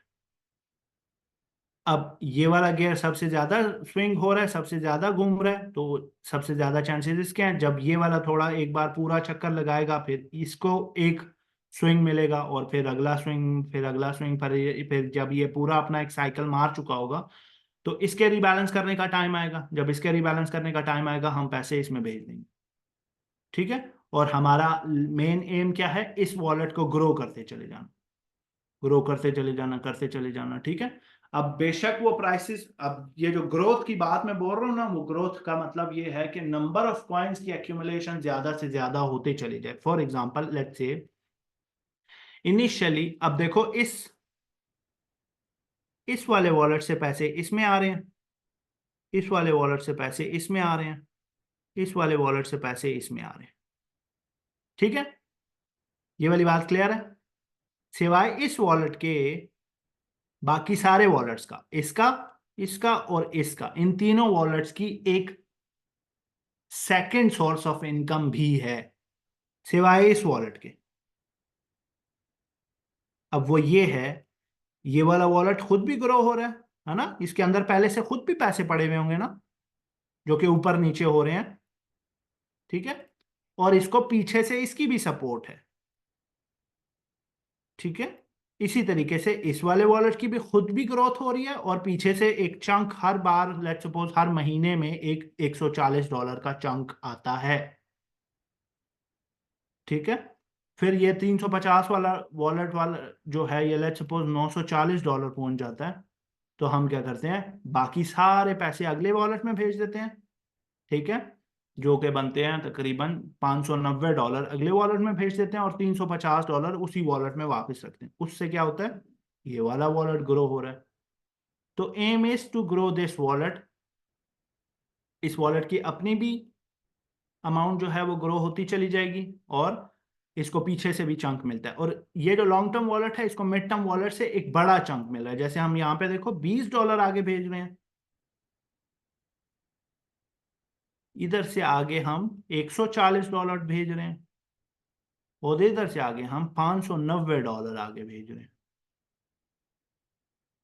अब ये वाला गियर सबसे ज्यादा स्विंग हो रहा है, सबसे ज्यादा घूम रहा है, तो सबसे ज्यादा चांसेस इसके हैं। जब ये वाला थोड़ा एक बार पूरा चक्कर लगाएगा, फिर इसको एक स्विंग मिलेगा और फिर अगला स्विंग, फिर अगला स्विंग, फिर जब ये पूरा अपना एक साइकिल मार चुका होगा, तो इसके रिबैलेंस करने का टाइम आएगा। जब इसके रिबैलेंस करने का टाइम आएगा, हम पैसे इसमें भेज देंगे, ठीक है। और हमारा मेन एम क्या है? इस वॉलेट को ग्रो करते चले जाना, ग्रो करते चले जाना, करते चले जाना, ठीक है। अब बेशक वो प्राइसेस, अब ये जो ग्रोथ की बात मैं बोल रहा हूँ ना, वो ग्रोथ का मतलब ये है कि नंबर ऑफ कॉइन्स की एक्यूमुलेशन ज्यादा से ज्यादा होते चले जाए। For example let's say initially, अब देखो इस वाले वॉलेट से पैसे इसमें आ रहे हैं, इस वाले वॉलेट से पैसे इसमें आ रहे हैं, इस वाले वॉलेट से पैसे इसमें आ रहे हैं। ठीक है, ये वाली बात क्लियर है? सिवाय इस वॉलेट के बाकी सारे वॉलेट्स का, इसका, इसका और इसका, इन तीनों वॉलेट्स की एक सेकंड सोर्स ऑफ इनकम भी है सिवाय इस वॉलेट के। अब वो ये है, ये वाला वॉलेट खुद भी ग्रो हो रहा है ना, इसके अंदर पहले से खुद भी पैसे पड़े हुए होंगे ना, जो कि ऊपर नीचे हो रहे हैं। ठीक है, और इसको पीछे से इसकी भी सपोर्ट है। ठीक है, इसी तरीके से इस वाले वॉलेट की भी खुद भी ग्रोथ हो रही है, और पीछे से एक चंक हर बार, लेट्स सपोज हर महीने में एक $140 का चंक आता है। ठीक है, फिर ये 350 वाला वॉलेट वाला जो है, ये लेट्स सपोज $940 पहुंच जाता है, तो हम क्या करते हैं, बाकी सारे पैसे अगले वॉलेट में भेज देते हैं। ठीक है, जो कि बनते हैं तकरीबन $590, अगले वॉलेट में भेज देते हैं, और $350 उसी वॉलेट में वापस रखते हैं। उससे क्या होता है, ये वाला वॉलेट ग्रो हो रहा है। तो aim is to grow this wallet, इस वॉलेट की अपनी भी अमाउंट जो है वो ग्रो होती चली जाएगी, और इसको पीछे से भी चंक मिलता है। और ये जो लॉन्ग टर्म वॉलेट है, इसको मिड टर्म वॉलेट से एक बड़ा चंक मिल रहा है। जैसे हम यहाँ पे देखो $20 आगे भेज रहे हैं, इधर से आगे हम $140 भेज रहे हैं, और इधर से आगे हम $590 आगे भेज रहे हैं।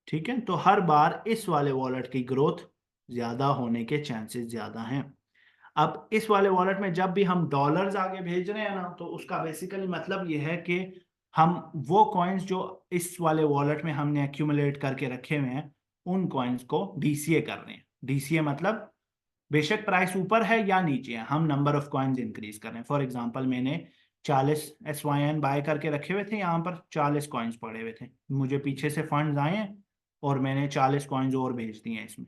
ठीक है, तो हर बार इस वाले वॉलेट की ग्रोथ ज्यादा होने के चांसेस ज्यादा हैं। अब इस वाले वॉलेट में जब भी हम डॉलर्स आगे भेज रहे हैं ना, तो उसका बेसिकली मतलब ये है कि हम वो कॉइन्स जो इस वाले वॉलेट में हमने एक्यूमुलेट करके रखे हुए हैं, उन कॉइन्स को डीसीए कर रहे हैं। डीसीए मतलब बेशक प्राइस ऊपर है या नीचे है, हम नंबर ऑफ कॉइन्स इंक्रीज कर रहे हैं। फॉर एग्जांपल मैंने 40 SYN बाय करके रखे हुए थे, यहाँ पर 40 कॉइन्स पड़े हुए थे, मुझे पीछे से फंड्स आए हैं, और मैंने 40 कॉइन्स और भेज दिए हैं इसमें।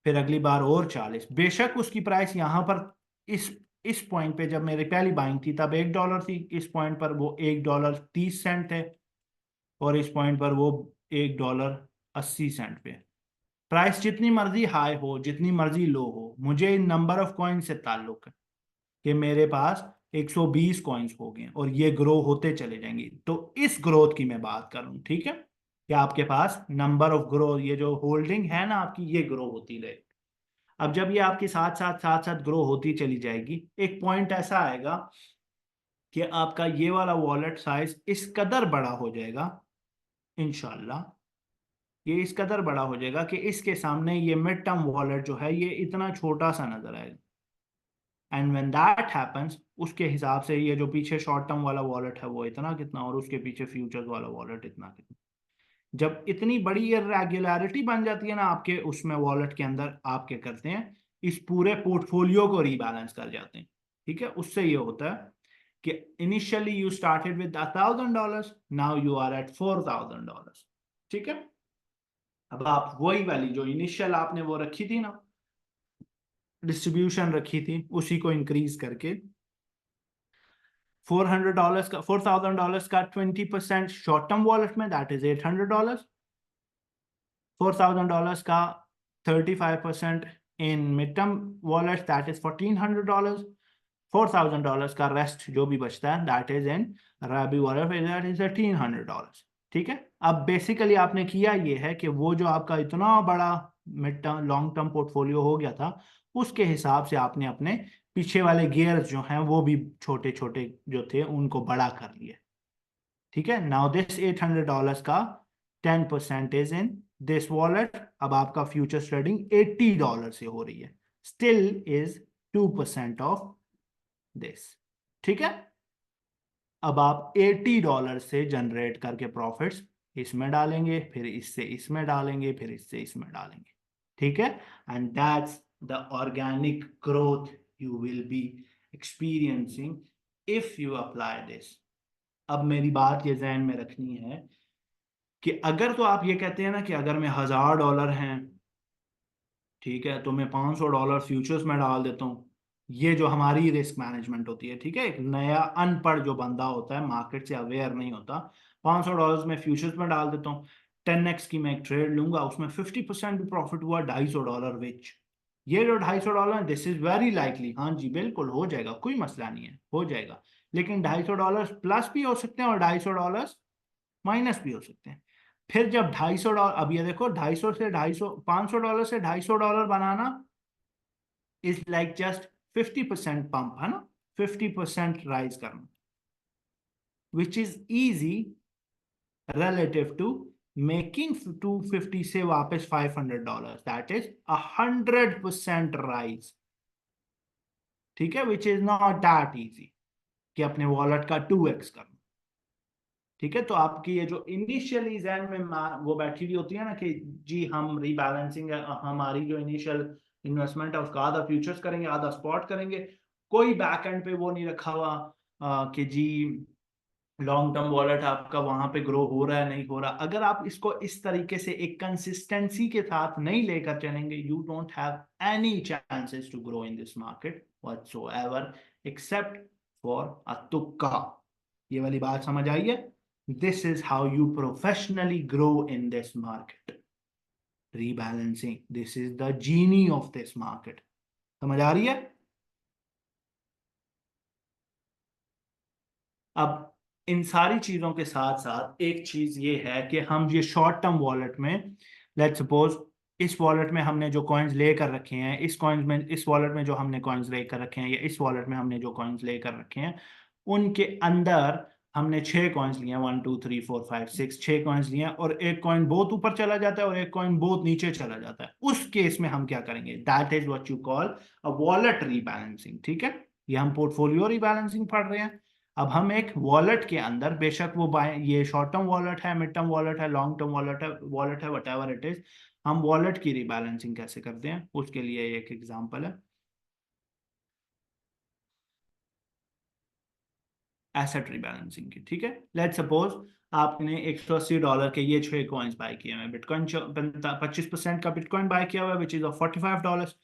फिर अगली बार और 40, बेशक उसकी प्राइस यहाँ पर इस पॉइंट पे जब मेरी पहली बाइंग थी तब $1 थी, इस पॉइंट पर वो $1.30 है, और इस पॉइंट पर वो $1.80 पे। प्राइस जितनी मर्जी हाई हो, जितनी मर्जी लो हो, मुझे नंबर ऑफ कॉइन से ताल्लुक है कि मेरे पास 120 कॉइन्स हो गए और ये ग्रो होते चले जाएंगे। तो इस ग्रोथ की मैं बात कर रहा हूँ। ठीक है, कि आपके पास नंबर ऑफ ग्रो, ये जो होल्डिंग है ना आपकी, ये ग्रो होती रहे। अब जब ये आपके साथ साथ साथ साथ ग्रो होती चली जाएगी, एक पॉइंट ऐसा आएगा कि आपका ये वाला वॉलेट साइज इस कदर बड़ा हो जाएगा, इंशाल्लाह ये इस कदर बड़ा हो जाएगा कि इसके सामने ये मिड टर्म वॉलेट जो है, ये इतना छोटा सा नजर आएगा। एंड व्हेन दैट हैपेंस, उसके हिसाब से ये जो पीछे शॉर्ट टर्म वाला वॉलेट है वो इतना कितना, और उसके पीछे फ्यूचर्स वाला वॉलेट इतना कितना। जब इतनी बड़ी इरेगुलरिटी बन जाती है ना आपके उसमें वॉलेट के अंदर, आप क्या करते हैं, इस पूरे पोर्टफोलियो को रीबैलेंस कर जाते हैं। ठीक है, उससे ये होता है कि initially you started with $1,000, now you are at $4,000। ठीक है, अब आप वही वाली जो इनिशियल आपने वो रखी थी ना, डिस्ट्रीब्यूशन रखी थी, उसी को इंक्रीज करके $400 का, $4,000 का 20% शॉर्ट टर्म वॉलेट में, दैट इज $800। $4,000 का 35% in mid term wallet, that is $1,400। $4,000 का रेस्ट जो भी बचता है, that is in रैबी wallet, that is $1,300। ठीक है, अब बेसिकली आपने किया ये है कि वो जो आपका इतना बड़ा mid term long term portfolio हो गया था, उसके हिसाब से आपने अपने पीछे वाले गियर्स जो हैं वो भी छोटे छोटे जो थे उनको बड़ा कर लिया। ठीक है, नाउ दिस $800 का 10% इज इन दिस वॉलेट। अब आपका फ्यूचर ट्रेडिंग $80 से हो रही है, स्टिल इज 2% ऑफ दिस। ठीक है, अब आप $80 से जनरेट करके प्रॉफिट्स इसमें डालेंगे, फिर इससे इसमें डालेंगे, फिर इससे इसमें डालेंगे। ठीक है, and that's the organic growth you will B experiencing if you apply this. अब मेरी बात ये जहन में रखनी है कि अगर तो आप ये कहते हैं ना कि अगर मैं $1000 हैं, ठीक है, तो मैं $500 फ्यूचर्स में डाल देता हूँ। ये जो हमारी रिस्क मैनेजमेंट होती है, ठीक है, एक नया अनपढ़ जो बंदा होता है, मार्केट से अवेयर नहीं होता, $500 में फ्यूचर्स में डाल देता हूँ। 10x की मैं एक ट्रेड लूंगा, उसमें 50% भी प्रॉफिट हुआ, $250 विच ये जो $250 है, दिस इज वेरी लाइकली, हाँ जी बिल्कुल हो जाएगा, कोई मसला नहीं है, हो जाएगा। लेकिन $250 प्लस भी हो सकते हैं और $250 माइनस भी हो सकते हैं। फिर जब $250, अब ये देखो, 500 डॉलर से $250 बनाना इज लाइक जस्ट 50% पंप, है ना, 50% राइज करना, which is easy relative to making 250 से वापस $500, दैट इज 100% राइज, ठीक है, which is not that easy कि अपने वॉलेट का 2x करना। ठीक है, तो आपकी ये जो इनिशियली जहन में वो बैठी हुई होती है ना कि जी हम रीबैलेंसिंग, हमारी जो इनिशियल इन्वेस्टमेंट है उसका आधा फ्यूचर्स करेंगे आधा स्पॉट करेंगे, कोई बैक एंड पे वो नहीं रखा हुआ कि जी लॉन्ग टर्म वॉलेट आपका वहां पे ग्रो हो रहा है नहीं हो रहा। अगर आप इसको इस तरीके से एक कंसिस्टेंसी के साथ नहीं लेकर चलेंगे, you don't have any chances to grow in this market whatsoever, except for a तुक्का। ये वाली बात समझ आई है? This is how you professionally grow in this market, rebalancing, this is the genie of this market. समझ आ रही है? अब इन सारी चीजों के साथ साथ एक चीज ये है कि हम ये शॉर्ट टर्म वॉलेट में, लेट्स सपोज इस वॉलेट में हमने जो कॉइन्स लेकर रखे हैं, इस कॉइन्स में, इस वॉलेट में जो हमने कॉइन्स लेकर रखे हैं, या इस वॉलेट में हमने जो कॉइन्स लेकर रखे हैं, उनके अंदर हमने 6 कॉइन्स लिए हैं, 1 2 3 4 5 6, 6 कॉइन्स लिए हैं, और एक कॉइन बहुत ऊपर चला जाता है और एक कॉइन बहुत नीचे चला जाता है। उस केस में हम क्या करेंगे, that is what you call a wallet rebalancing. ठीक है, ये हम पोर्टफोलियो रीबैलेंसिंग पढ़ रहे हैं। अब हम एक वॉलेट के अंदर, बेशक वो बाय ये शॉर्ट टर्म वॉलेट है, मिड टर्म वॉलेट है, लॉन्ग टर्म वॉलेट है व्हाटएवर इट इज, हम वॉलेट की रिबैलेंसिंग कैसे करते हैं उसके लिए एक एग्जांपल है एसेट रिबैलेंसिंग की। ठीक है, लेट्स सपोज आपने $180 के ये 6 कॉइन्स बाय किए हैं, बिटकॉइन 25% का बिटकॉइन बाय किया हुआ है which is of $45,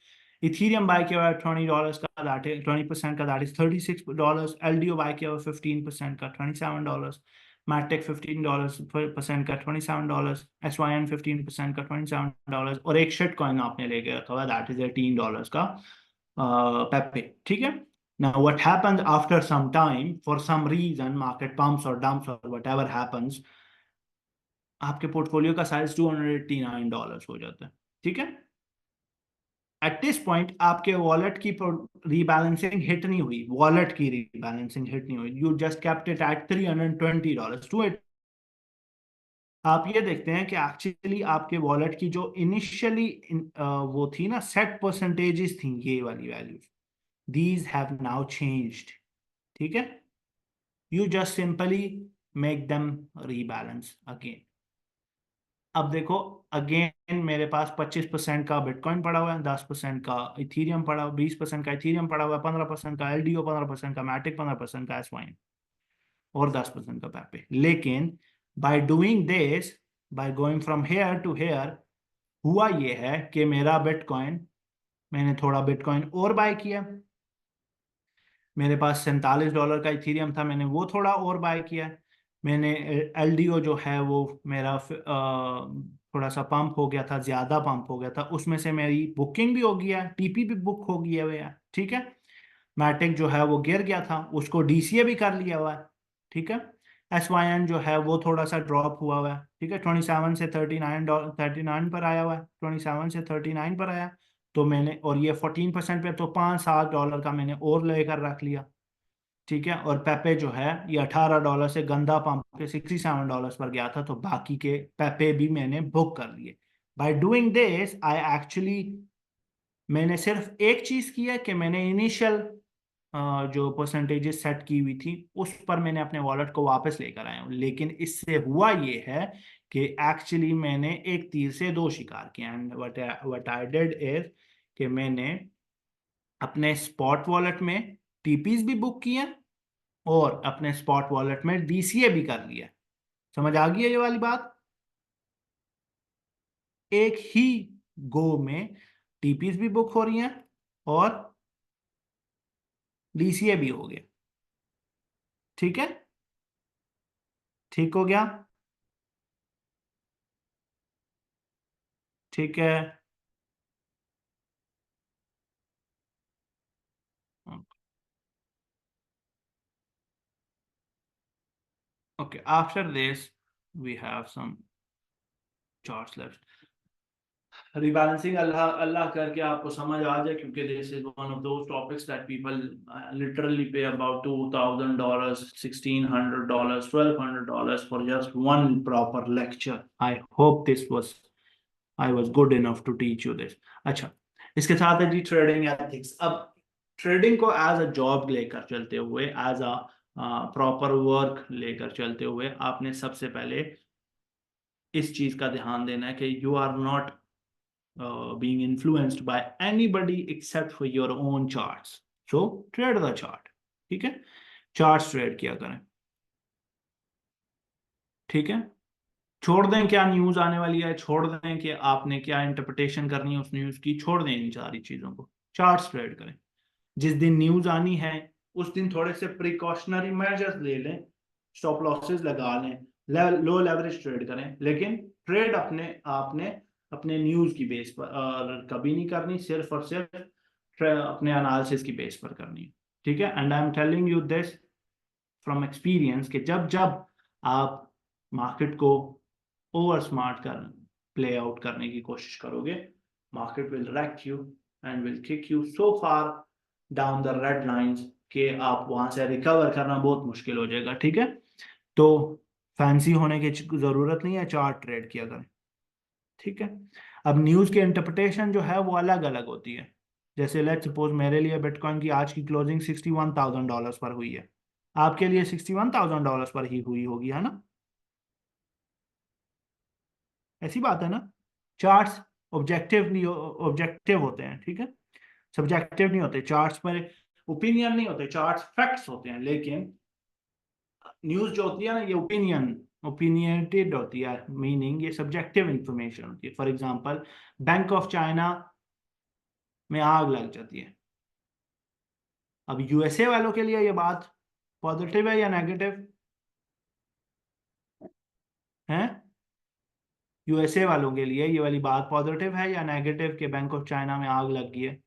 Ethereum buy किया हुआ है $20 का, दैट इज 20% का, दैट इज $36, एलडीओ बाय किया हुआ है 15% का, $27, मैटेक 15% का, $27, एसवाईएन 15% का, $27, और एक शिट कॉइन आपने लेके रखा हुआ है दैट इज $18 का, पेपे। ठीक है, now what happens after some time, for some reason market pumps or dumps or whatever happens, आपके पोर्टफोलियो का साइज $289 हो जाता है। ठीक है, एट दिस पॉइंट आपके वॉलेट की रीबैलेंसिंग हिट नहीं हुई, वॉलेट की रीबैलेंसिंग हिट नहीं हुई, you just kept it at $320 to it. आप ये देखते हैं कि एक्चुअली आपके वॉलेट की जो इनिशियली वो थी ना सेट परसेंटेजेस थी, ये वाली values, these have now changed. ठीक है, you just simply make them rebalance again। अब देखो, अगेन मेरे पास 25% का बिटकॉइन पड़ा हुआ है, 10% का इथीरियम पड़ा हुआ, 20% का इथीरियम पड़ा हुआ है, 15% का एलडीओ, 15% का मैटिक, 15% का एसवाइन, और 10% का पैपे। लेकिन by doing this, by going from here to here, हुआ ये है कि मेरा बिटकॉइन, मैंने थोड़ा बिटकॉइन और बाय किया, मेरे पास $47 का इथीरियम था, मैंने वो थोड़ा और बाय किया, मैंने एलडीओ जो है वो मेरा थोड़ा सा पंप हो गया था, ज्यादा पंप हो गया था, उसमें से मेरी बुकिंग भी हो गया, टीपी भी बुक हो गया हुआ है। ठीक है, मैटिक जो है वो गिर गया था, उसको डीसीए भी कर लिया हुआ है। ठीक है, एसवाईएन जो है वो थोड़ा सा ड्रॉप हुआ हुआ है। ठीक है, 27 से 39 पर आया हुआ है, 27 से 39 पर आया, तो मैंने, और ये 14% पे, तो $5-7 का मैंने और लेकर रख लिया। ठीक है, और पेपे जो है ये $18 से गंदा पंप पे $67 पर गया था, तो बाकी के पेपे भी मैंने बुक कर लिए। Bye doing this I actually, मैंने सिर्फ एक चीज की है कि मैंने इनिशियल जो परसेंटेजेस सेट की हुई थी उस पर मैंने अपने वॉलेट को वापस लेकर आया हूँ। लेकिन इससे हुआ ये है कि एक्चुअली मैंने एक तीर से दो शिकार किए, and what I did is कि मैंने अपने स्पॉट वॉलेट में टीपीज भी बुक किए और अपने स्पॉट वॉलेट में डीसीए भी कर लिया। समझ आ गई है ये वाली बात? एक ही गो में टीपीस भी बुक हो रही हैं और डीसीए भी हो गया। ठीक है, ठीक हो गया। ठीक है। Okay, after this we have some charts left. Rebalancing अल्लाह अल्लाह करके आपको समझ आ जाए, क्योंकि this is one of those topics that people literally pay about $2,000, $1,600, $1,200 for just one proper lecture. I hope this was I was good enough to teach you this. अच्छा, इसके साथ है जी ट्रेडिंग एथिक्स। अब ट्रेडिंग को as a job लेकर चलते हुए, एज अ प्रॉपर वर्क लेकर चलते हुए, आपने सबसे पहले इस चीज का ध्यान देना है कि you are not being influenced by anybody except for your own charts. So trade the chart। ठीक है, चार्ट्स ट्रेड किया करें। ठीक है, छोड़ दें क्या न्यूज आने वाली है, छोड़ दें कि आपने क्या इंटरप्रिटेशन करनी है उस न्यूज की, छोड़ दें इन सारी चीजों को, चार्ट्स ट्रेड करें। जिस दिन न्यूज आनी है उस दिन थोड़े से प्रिकॉशनरी मेजर्स ले लें, स्टॉप लॉसेस लगा लें, लो लेवरेज ट्रेड करें, लेकिन ट्रेड अपने आपने अपने न्यूज की बेस पर कभी नहीं करनी, सिर्फ और सिर्फ अपने एनालिसिस की बेस पर करनी है। ठीक है, and I am telling you this from experience कि जब जब आप मार्केट को ओवर स्मार्ट कर प्ले आउट करने की कोशिश करोगे, market will rack you and will kick you so far down the red lines कि आप वहां से रिकवर करना बहुत मुश्किल हो जाएगा। ठीक है, तो फैंसी होने की जरूरत नहीं है, चार्ट ट्रेड किया करें। ठीक है, अब न्यूज की इंटरप्रिटेशन जो है वो अलग अलग होती है। जैसे लेट्स सपोज मेरे लिए बिटकॉइन की आज की क्लोजिंग $61,000 पर हुई है, आपके लिए $61,000 पर ही हुई होगी, है ना? ऐसी बात है ना। चार्ट्स ऑब्जेक्टिव होते हैं, ठीक है, सब्जेक्टिव नहीं होते। चार्ट्स पर ओपिनियन नहीं होते, चार्ट्स फैक्ट्स होते हैं। लेकिन न्यूज जो होती है ना, ये ओपिनियटेड होती है, मीनिंग ये सब्जेक्टिव इंफॉर्मेशन होती है। For example, bank of China में आग लग जाती है। अब यूएसए वालों के लिए ये बात पॉजिटिव है या नेगेटिव है? यूएसए वालों के लिए ये वाली बात पॉजिटिव है या नेगेटिव कि बैंक ऑफ चाइना में आग लग गई है?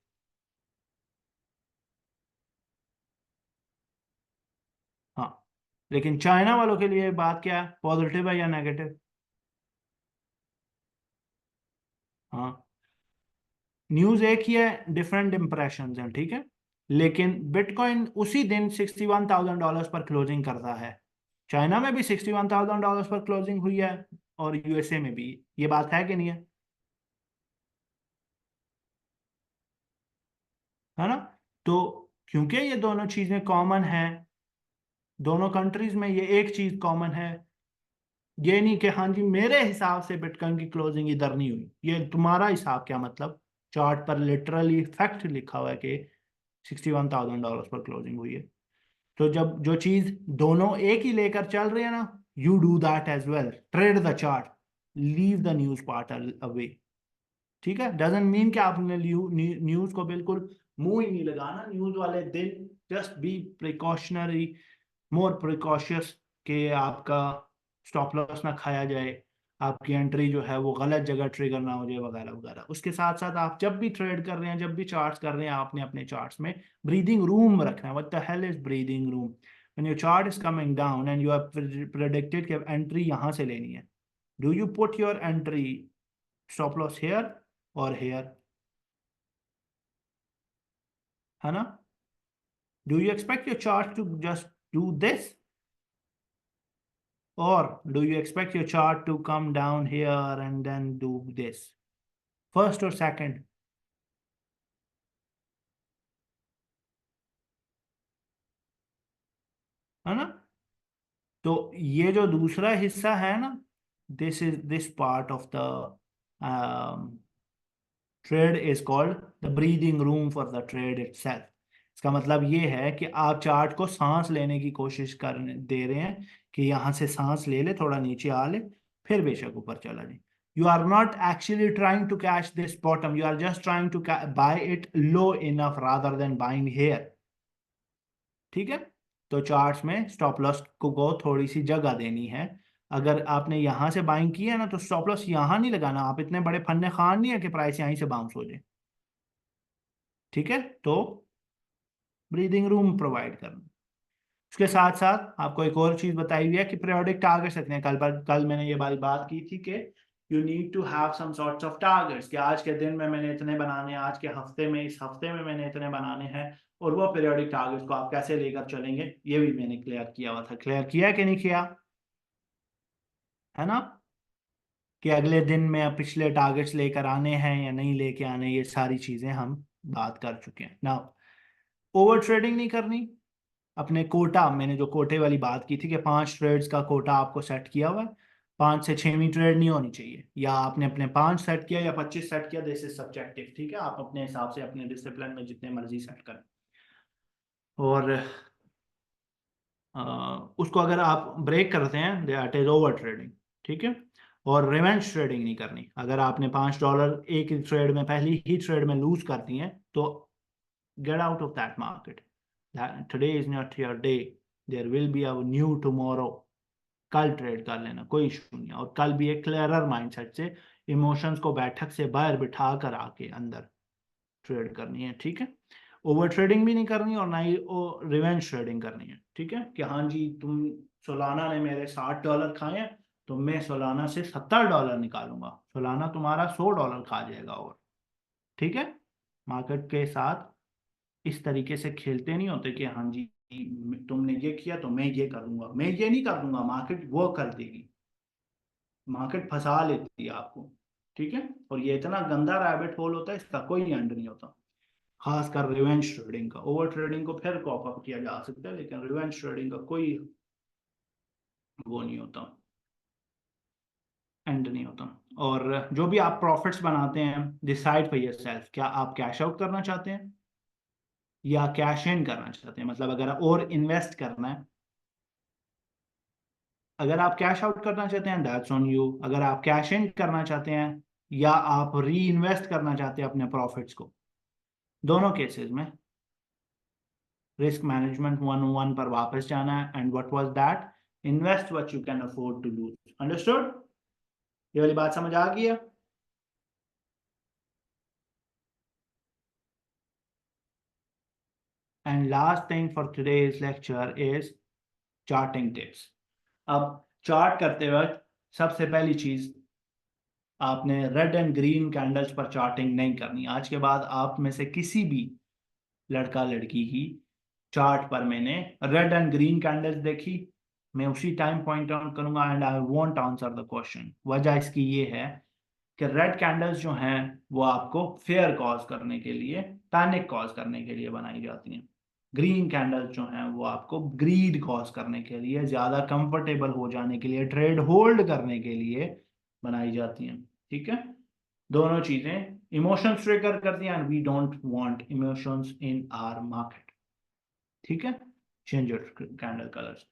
हाँ, लेकिन चाइना वालों के लिए बात क्या है, पॉजिटिव है या नेगेटिव? हाँ, न्यूज एक ही है, डिफरेंट इंप्रेशन हैं, ठीक है। लेकिन बिटकॉइन उसी दिन $61,000 पर क्लोजिंग करता है। चाइना में भी $61,000 पर क्लोजिंग हुई है और यूएसए में भी। ये बात है कि नहीं है? है ना? तो क्योंकि ये दोनों चीजें कॉमन है, दोनों कंट्रीज में ये एक चीज कॉमन है, ये नहीं कि हाँ जी मेरे हिसाब से बिटकॉइन की क्लोजिंग इधर नहीं हुई, ये तुम्हारा हिसाब क्या मतलब? चार्ट पर लिटरली फैक्ट लिखा हुआ है कि $61,000 पर क्लोजिंग हुई है। तो जब जो चीज दोनों एक ही लेकर चल रहे हैं ना, you do that as well, trade the chart, leave the news part away. ठीक है, डजंट मीन कि आपने न्यूज को बिल्कुल मुंह ही नहीं लगाना न्यूज वाले दिन। Just be precautionary, more precocious, कि आपका स्टॉप लॉस ना खाया जाए, आपकी एंट्री जो है वो गलत जगह ट्रिगर ना हो जाए, वगैरह वगैरह। उसके साथ साथ आप जब भी ट्रेड कर रहे हैं, जब भी चार्ट्स कर रहे हैं, आपने अपने चार्ट्स में ब्रीदिंग रूम रखना है। What the hell is breathing room? When your chart is coming down and you have predicted कि एंट्री यहां से लेनी है, do you put your entry stop loss here और हेयर? है ना? Do you expect your chart to just do this, or do you expect your chart to come down here and then do this? First or second? है ना? तो ये जो दूसरा हिस्सा है ना, this part of the trade is called the breathing room for the trade itself. इसका मतलब ये है कि आप चार्ट को सांस लेने की कोशिश कर दे रहे हैं कि यहाँ से सांस ले ले, थोड़ा नीचे आ ले, फिर बेशक ऊपर चला जाए। You are not actually trying to catch this bottom. You are just trying to buy it low enough rather than buying here. ठीक है, तो चार्ट्स में स्टॉप लॉस को थोड़ी सी जगह देनी है। अगर आपने यहां से बाइंग की है ना, तो स्टॉप लॉस यहां नहीं लगाना। आप इतने बड़े फन्ने खान नहीं है कि प्राइस यहीं से बाउंस हो जाए। ठीक है, तो ब्रीदिंग रूम प्रोवाइड करना। उसके साथ साथ आपको एक और चीज बताई हुई है कि पीरियोडिक टारगेट्स रखने हैं। कल मैंने ये बात की थी कि you need to have some sorts of targets, कि आज के दिन में मैंने इतने बनाने, आज के हफ्ते में, इस हफ्ते में मैंने इतने बनाने हैं। और वो पीरियोडिक टारगेट्स को आप कैसे लेकर चलेंगे, ये भी मैंने क्लियर किया हुआ था। क्लियर किया कि नहीं किया है ना, कि अगले दिन में पिछले टारगेट्स लेकर आने हैं या नहीं लेके आने, ये सारी चीजें हम बात कर चुके हैं ना। ओवर ट्रेडिंग नहीं करनी। अपने कोटा, मैंने जो कोटे वाली बात की थी कि 5 ट्रेड्स का कोटा आपको सेट किया हुआ है, 5 से 6वीं ट्रेड नहीं होनी चाहिए। या आपने अपने 5 सेट किया या 25 सेट किया, दिस इज सब्जेक्टिव। ठीक है, आप अपने हिसाब से अपने डिसिप्लिन में जितने मर्जी सेट करें। और उसको अगर आप ब्रेक करते हैं, दैट इज ओवर ट्रेडिंग। ठीक है, और रिवेंज ट्रेडिंग नहीं करनी। अगर आपने $5 एक ही ट्रेड में, पहली ही ट्रेड में लूज कर दिए तो get out of that market. Today is not your day. There will be a new tomorrow. कल ट्रेड कर लेना, कोई इशू नहीं। और कल भी एक क्लियरर माइंडसेट से, इमोशंस को बैठक से बाहर बिठा कर आके अंदर ट्रेड करनी है। ठीक है, ओवर ट्रेडिंग भी नहीं करनी और ना ही रिवेंज ट्रेडिंग करनी है। ठीक है, कि हाँ जी तुम सोलाना ने मेरे $60 खाए हैं, तो मैं सोलाना से $70 निकालूंगा, सोलाना तुम्हारा $100 खा जाएगा। और ठीक है, मार्केट के साथ इस तरीके से खेलते नहीं होते कि हाँ जी तुमने ये किया तो मैं ये करूंगा, मैं ये नहीं कर दूंगा, मार्केट वो कर देगी। मार्केट फंसा लेती है आपको। ठीक है, और ये इतना गंदा रैबिट होल होता है, इसका कोई एंड नहीं होता। खासकर रिवेंज ट्रेडिंग का। ओवर ट्रेडिंग को फिर कॉप अप किया जा सकता है, लेकिन रिवेंज ट्रेडिंग का कोई वो नहीं होता, एंड नहीं होता। और जो भी आप प्रॉफिट्स बनाते हैं, डिसाइड फॉर योरसेल्फ, क्या आप कैश आउट करना चाहते हैं या कैश इन करना चाहते हैं। मतलब अगर और इन्वेस्ट करना है, अगर आप कैश आउट करना चाहते हैं दैट्स ऑन यू। अगर आप कैश इन करना चाहते हैं या आप री इन्वेस्ट करना चाहते हैं अपने प्रॉफिट्स को, दोनों केसेस में रिस्क मैनेजमेंट 101 पर वापस जाना है। And what was that, invest what you can afford to lose. Understood, ये वाली बात समझ आ गई है। And last thing for today's lecture is charting tips. अब चार्ट करते वक्त सबसे पहली चीज, आपने रेड एंड ग्रीन कैंडल्स पर चार्टिंग नहीं करनी। आज के बाद आप में से किसी भी लड़का लड़की की चार्ट पर मैंने रेड एंड ग्रीन कैंडल्स देखी, मैं उसी टाइम पॉइंट आउट करूंगा and I won't answer the question. वजह इसकी ये है कि रेड कैंडल्स जो हैं वो आपको फेयर कॉज करने के लिए, पैनिक कॉज करने के लिए बनाई जाती हैं। ग्रीन कैंडल्स जो हैं वो आपको ग्रीड कॉज करने के लिए, ज्यादा कंफर्टेबल हो जाने के लिए, ट्रेड होल्ड करने के लिए बनाई जाती हैं। ठीक है, दोनों चीजें इमोशंस ट्रिगर करती हैं and we don't want emotions in our market. ठीक है, चेंज योर कैंडल कलर्स।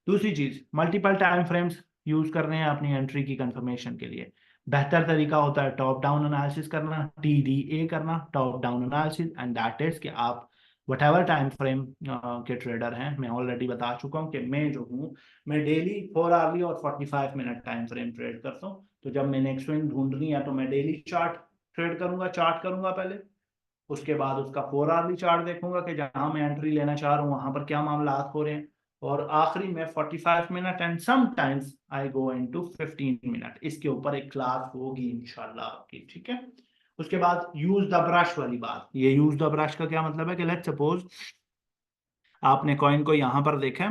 दूसरी चीज, मल्टीपल टाइम फ्रेम्स यूज कर रहे हैं अपनी एंट्री की कंफर्मेशन के लिए। बेहतर तरीका होता है टॉप डाउन एनालिसिस करना, TDA करना, top down analysis. And that is कि आप वट एवर टाइम फ्रेम के ट्रेडर हैं, मैं ऑलरेडी बता चुका हूँ कि मैं जो हूँ, मैं डेली 4 आवर्ली और 45 मिनट टाइम फ्रेम ट्रेड करता हूँ। तो जब मैंने एक स्विंग ढूंढनी है तो मैं डेली चार्ट ट्रेड करूंगा, चार्ट करूंगा पहले। उसके बाद उसका 4 आवर्ली चार्ट देखूंगा कि जहां मैं एंट्री लेना चाह रहा हूँ वहां पर क्या मामला हो रहे हैं। और आखिरी में 45 minute and sometimes I go into 15 minute. इसके ऊपर एक क्लास होगी इंशाल्लाह आपकी। ठीक है, उसके बाद यूज द ब्रश वाली बात। ये यूज द ब्रश का क्या मतलब है कि लेट्स सपोज आपने कॉइन को यहां पर देखा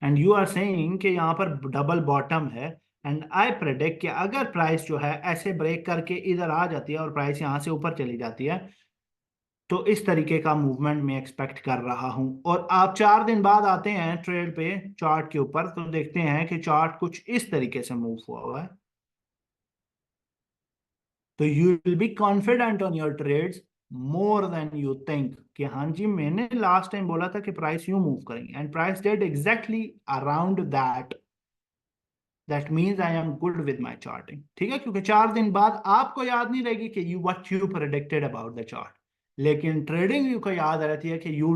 एंड यू आर सेइंग कि यहाँ पर डबल बॉटम है, एंड आई प्रेडिक्ट कि अगर प्राइस जो है ऐसे ब्रेक करके इधर आ जाती है और प्राइस यहाँ से ऊपर चली जाती है, तो इस तरीके का मूवमेंट मैं एक्सपेक्ट कर रहा हूं। और आप 4 दिन बाद आते हैं ट्रेड पे चार्ट के ऊपर, तो देखते हैं कि चार्ट कुछ इस तरीके से मूव हुआ है। तो you will be confident on your trades more than you think कि हाँ जी मैंने लास्ट टाइम बोला था कि प्राइस यूं मूव करेंगे, and price did exactly around that that means I am good with my charting, ठीक है, क्योंकि 4 दिन बाद आपको याद नहीं रहेगी कि you what you predicted about the chart, लेकिन ट्रेडिंग व्यू को याद रहती है कि यू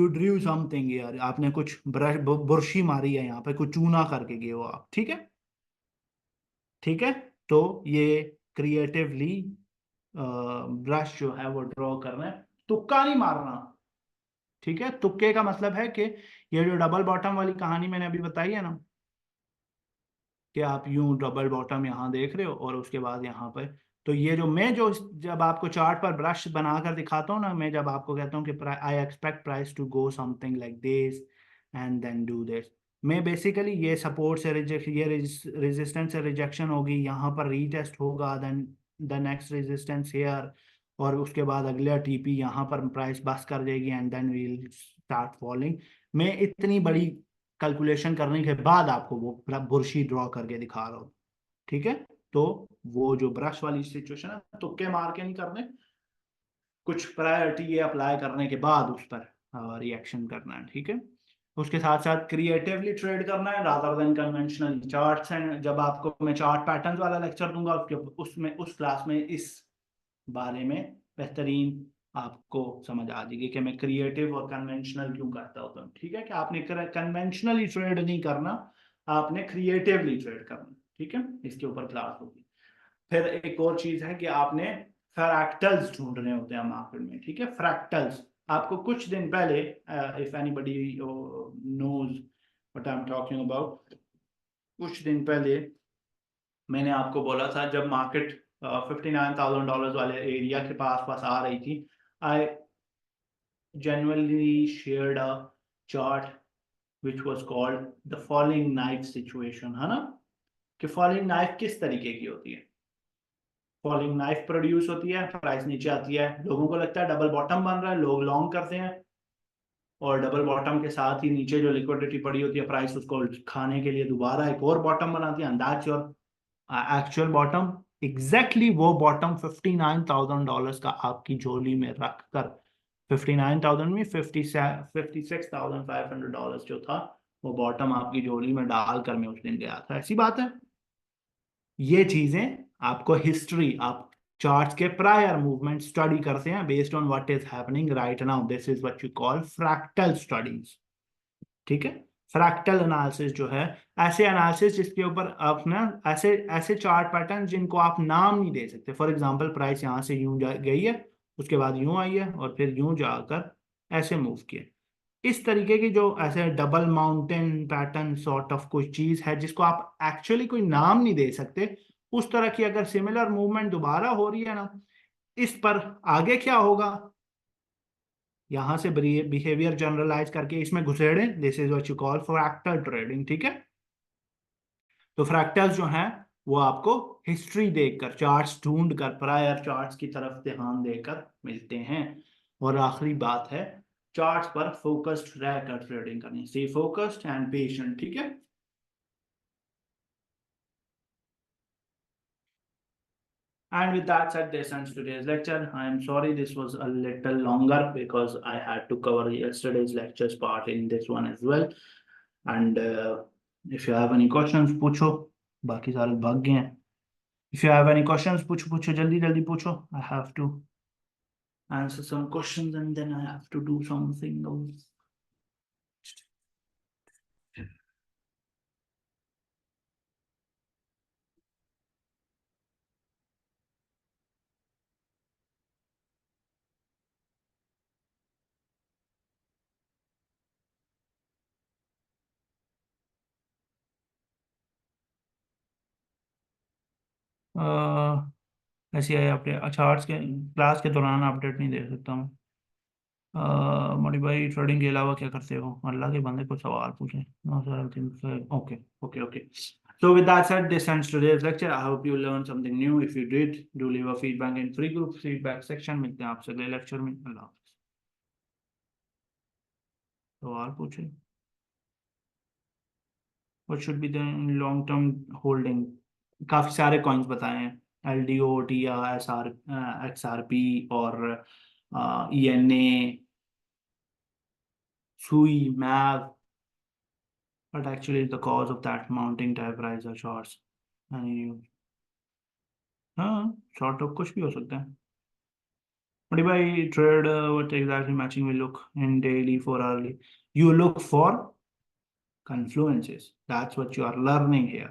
ड्रू समथिंग यार, आपने कुछ बुरशी मारी है यहाँ पे, कुछ चूना करके गए हो आप, ठीक है, ठीक है। तो ये क्रिएटिवली ब्रश जो है वो ड्रॉ करना है, तुक्का नहीं मारना, ठीक है। तुक्के का मतलब है कि ये जो डबल बॉटम वाली कहानी मैंने अभी बताई है ना, कि आप यूं डबल बॉटम यहाँ देख रहे हो और उसके बाद यहाँ पर, तो ये जो मैं जो जब आपको चार्ट पर ब्रश बनाकर दिखाता हूँ ना, मैं जब आपको कहता हूँ कि I expect price to go something like this and then do this, मैं बेसिकली ये सपोर्ट से रिजेक्ट, ये रेजिस्टेंस से रिजेक्शन होगी, यहाँ पर रीटेस्ट होगा, then the next resistance here, और उसके बाद अगला टीपी यहाँ पर प्राइस बस कर देगी and then will start falling. मैं इतनी बड़ी कैलकुलेशन करने के बाद आपको वो बुरशी ड्रॉ करके दिखा रहा हूँ, ठीक है। तो वो जो ब्रश वाली सिचुएशन है, तुक्के मार के नहीं करने, कुछ प्रायोरिटी ये अप्लाई करने के बाद उस पर रिएक्शन करना है, ठीक है। उसके साथ साथ क्रिएटिवली ट्रेड करना है rather than conventional charts and, जब आपको मैं चार्ट पैटर्न्स वाला लेक्चर दूंगा उसके उसमें उस क्लास में इस बारे में बेहतरीन आपको समझ आ जाएगी कि मैं क्रिएटिव और कन्वेंशनल क्यों करता होता हूँ, ठीक है, कि आपने कन्वेंशनली ट्रेड नहीं करना, आपने क्रिएटिवली ट्रेड करना, ठीक है, इसके ऊपर क्लास होगी। फिर एक और चीज है कि आपने फ्रैक्टल्स ढूंढने होते हैं मार्केट में, ठीक है, फ्रैक्टल्स। आपको कुछ दिन पहले, if anybody knows what I am talking about, कुछ दिन पहले मैंने आपको बोला था जब मार्केट $59,000 वाले एरिया के पास पास आ रही थी, आई genuinely shared a chart which was called the falling knife situation, है ना, कि फॉलिंग नाइफ किस तरीके की होती है। फॉलिंग नाइफ प्रोड्यूस होती है, प्राइस नीचे आती है, लोगों को लगता है डबल बॉटम बन रहा है, लोग लॉन्ग करते हैं, और डबल बॉटम के साथ ही नीचे जो लिक्विडिटी पड़ी होती है, प्राइस उसको खाने के लिए दोबारा एक और बॉटम बनाती है, अंदाज और एक्चुअल बॉटम एग्जैक्टली वो बॉटम $59,000 का आपकी झोली में रख कर, 59,000 में 56,500 जो था, वो बॉटम आपकी झोली में डालकर मैं उस दिन गया था, ऐसी बात है। ये चीजें आपको हिस्ट्री, आप चार्ट्स के प्रायर मूवमेंट स्टडी करते हैं based on what is happening right now, this is what you call fractal studies, ठीक है। फ्रैक्टल एनालिसिस जो है, ऐसे एनालिसिस जिसके ऊपर आप ना ऐसे ऐसे चार्ट पैटर्न जिनको आप नाम नहीं दे सकते, फॉर एग्जांपल प्राइस यहाँ से यूं गई है, उसके बाद यूं आई है और फिर यूं जाकर ऐसे मूव किए, इस तरीके की जो ऐसे double mountain pattern sort of कोई चीज है जिसको आप एक्चुअली कोई नाम नहीं दे सकते, उस तरह की अगर सिमिलर मूवमेंट दोबारा हो रही है ना, इस पर आगे क्या होगा, यहां से बिहेवियर जनरलाइज करके इसमें घुसेड़े, this is what you call fractal trading, ठीक है। तो फ्रैक्टल्स जो हैं वो आपको हिस्ट्री देखकर, चार्ट्स ढूंढ कर, प्रायर चार्ट्स की तरफ ध्यान देकर मिलते हैं। और आखिरी बात है, चार्ट्स पर फोकस्ड रहकर ट्रेडिंग करनी, स्टे फोकस्ड एंड पेशेंट, ठीक है। And with that said, this ends today's lecture. I am sorry this was a little longer because I had to cover yesterday's lectures part in this one as well. And if you have any questions, पूछो, बाकी सारे भाग गए हैं। If you have any questions, पूछो पूछो, जल्दी जल्दी पूछो। I have to answer some questions and then I have to do something else. ऐसी है अपडेट, अच्छा आर्ट्स के क्लास के दौरान अपडेट नहीं दे सकता हूँ। मोटी भाई ट्रेडिंग के अलावा क्या करते हो, अल्लाह के बंदे को सवाल पूछे। No sir I think okay okay okay. So with that said, this ends today's lecture. I hope you learned something new. If you did, do leave a feedback in free group feedback section. मिलते हैं आपसे अगले lecture में। अल्लाह हाफ़िज़। सवाल पूछे। What should be the long term holding? काफी सारे कॉइन्स बताए हैं, LDO, टिया, XRP और ENA, सुई, मैव, but actually it's the cause of that mounting type rise or shorts. And हाँ, short of कुछ भी हो सकता है. But if I trade, what exactly matching will look in daily for hourly? You look for confluences. That's what you are learning here.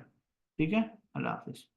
ठीक है? अल्लाह हाफिज.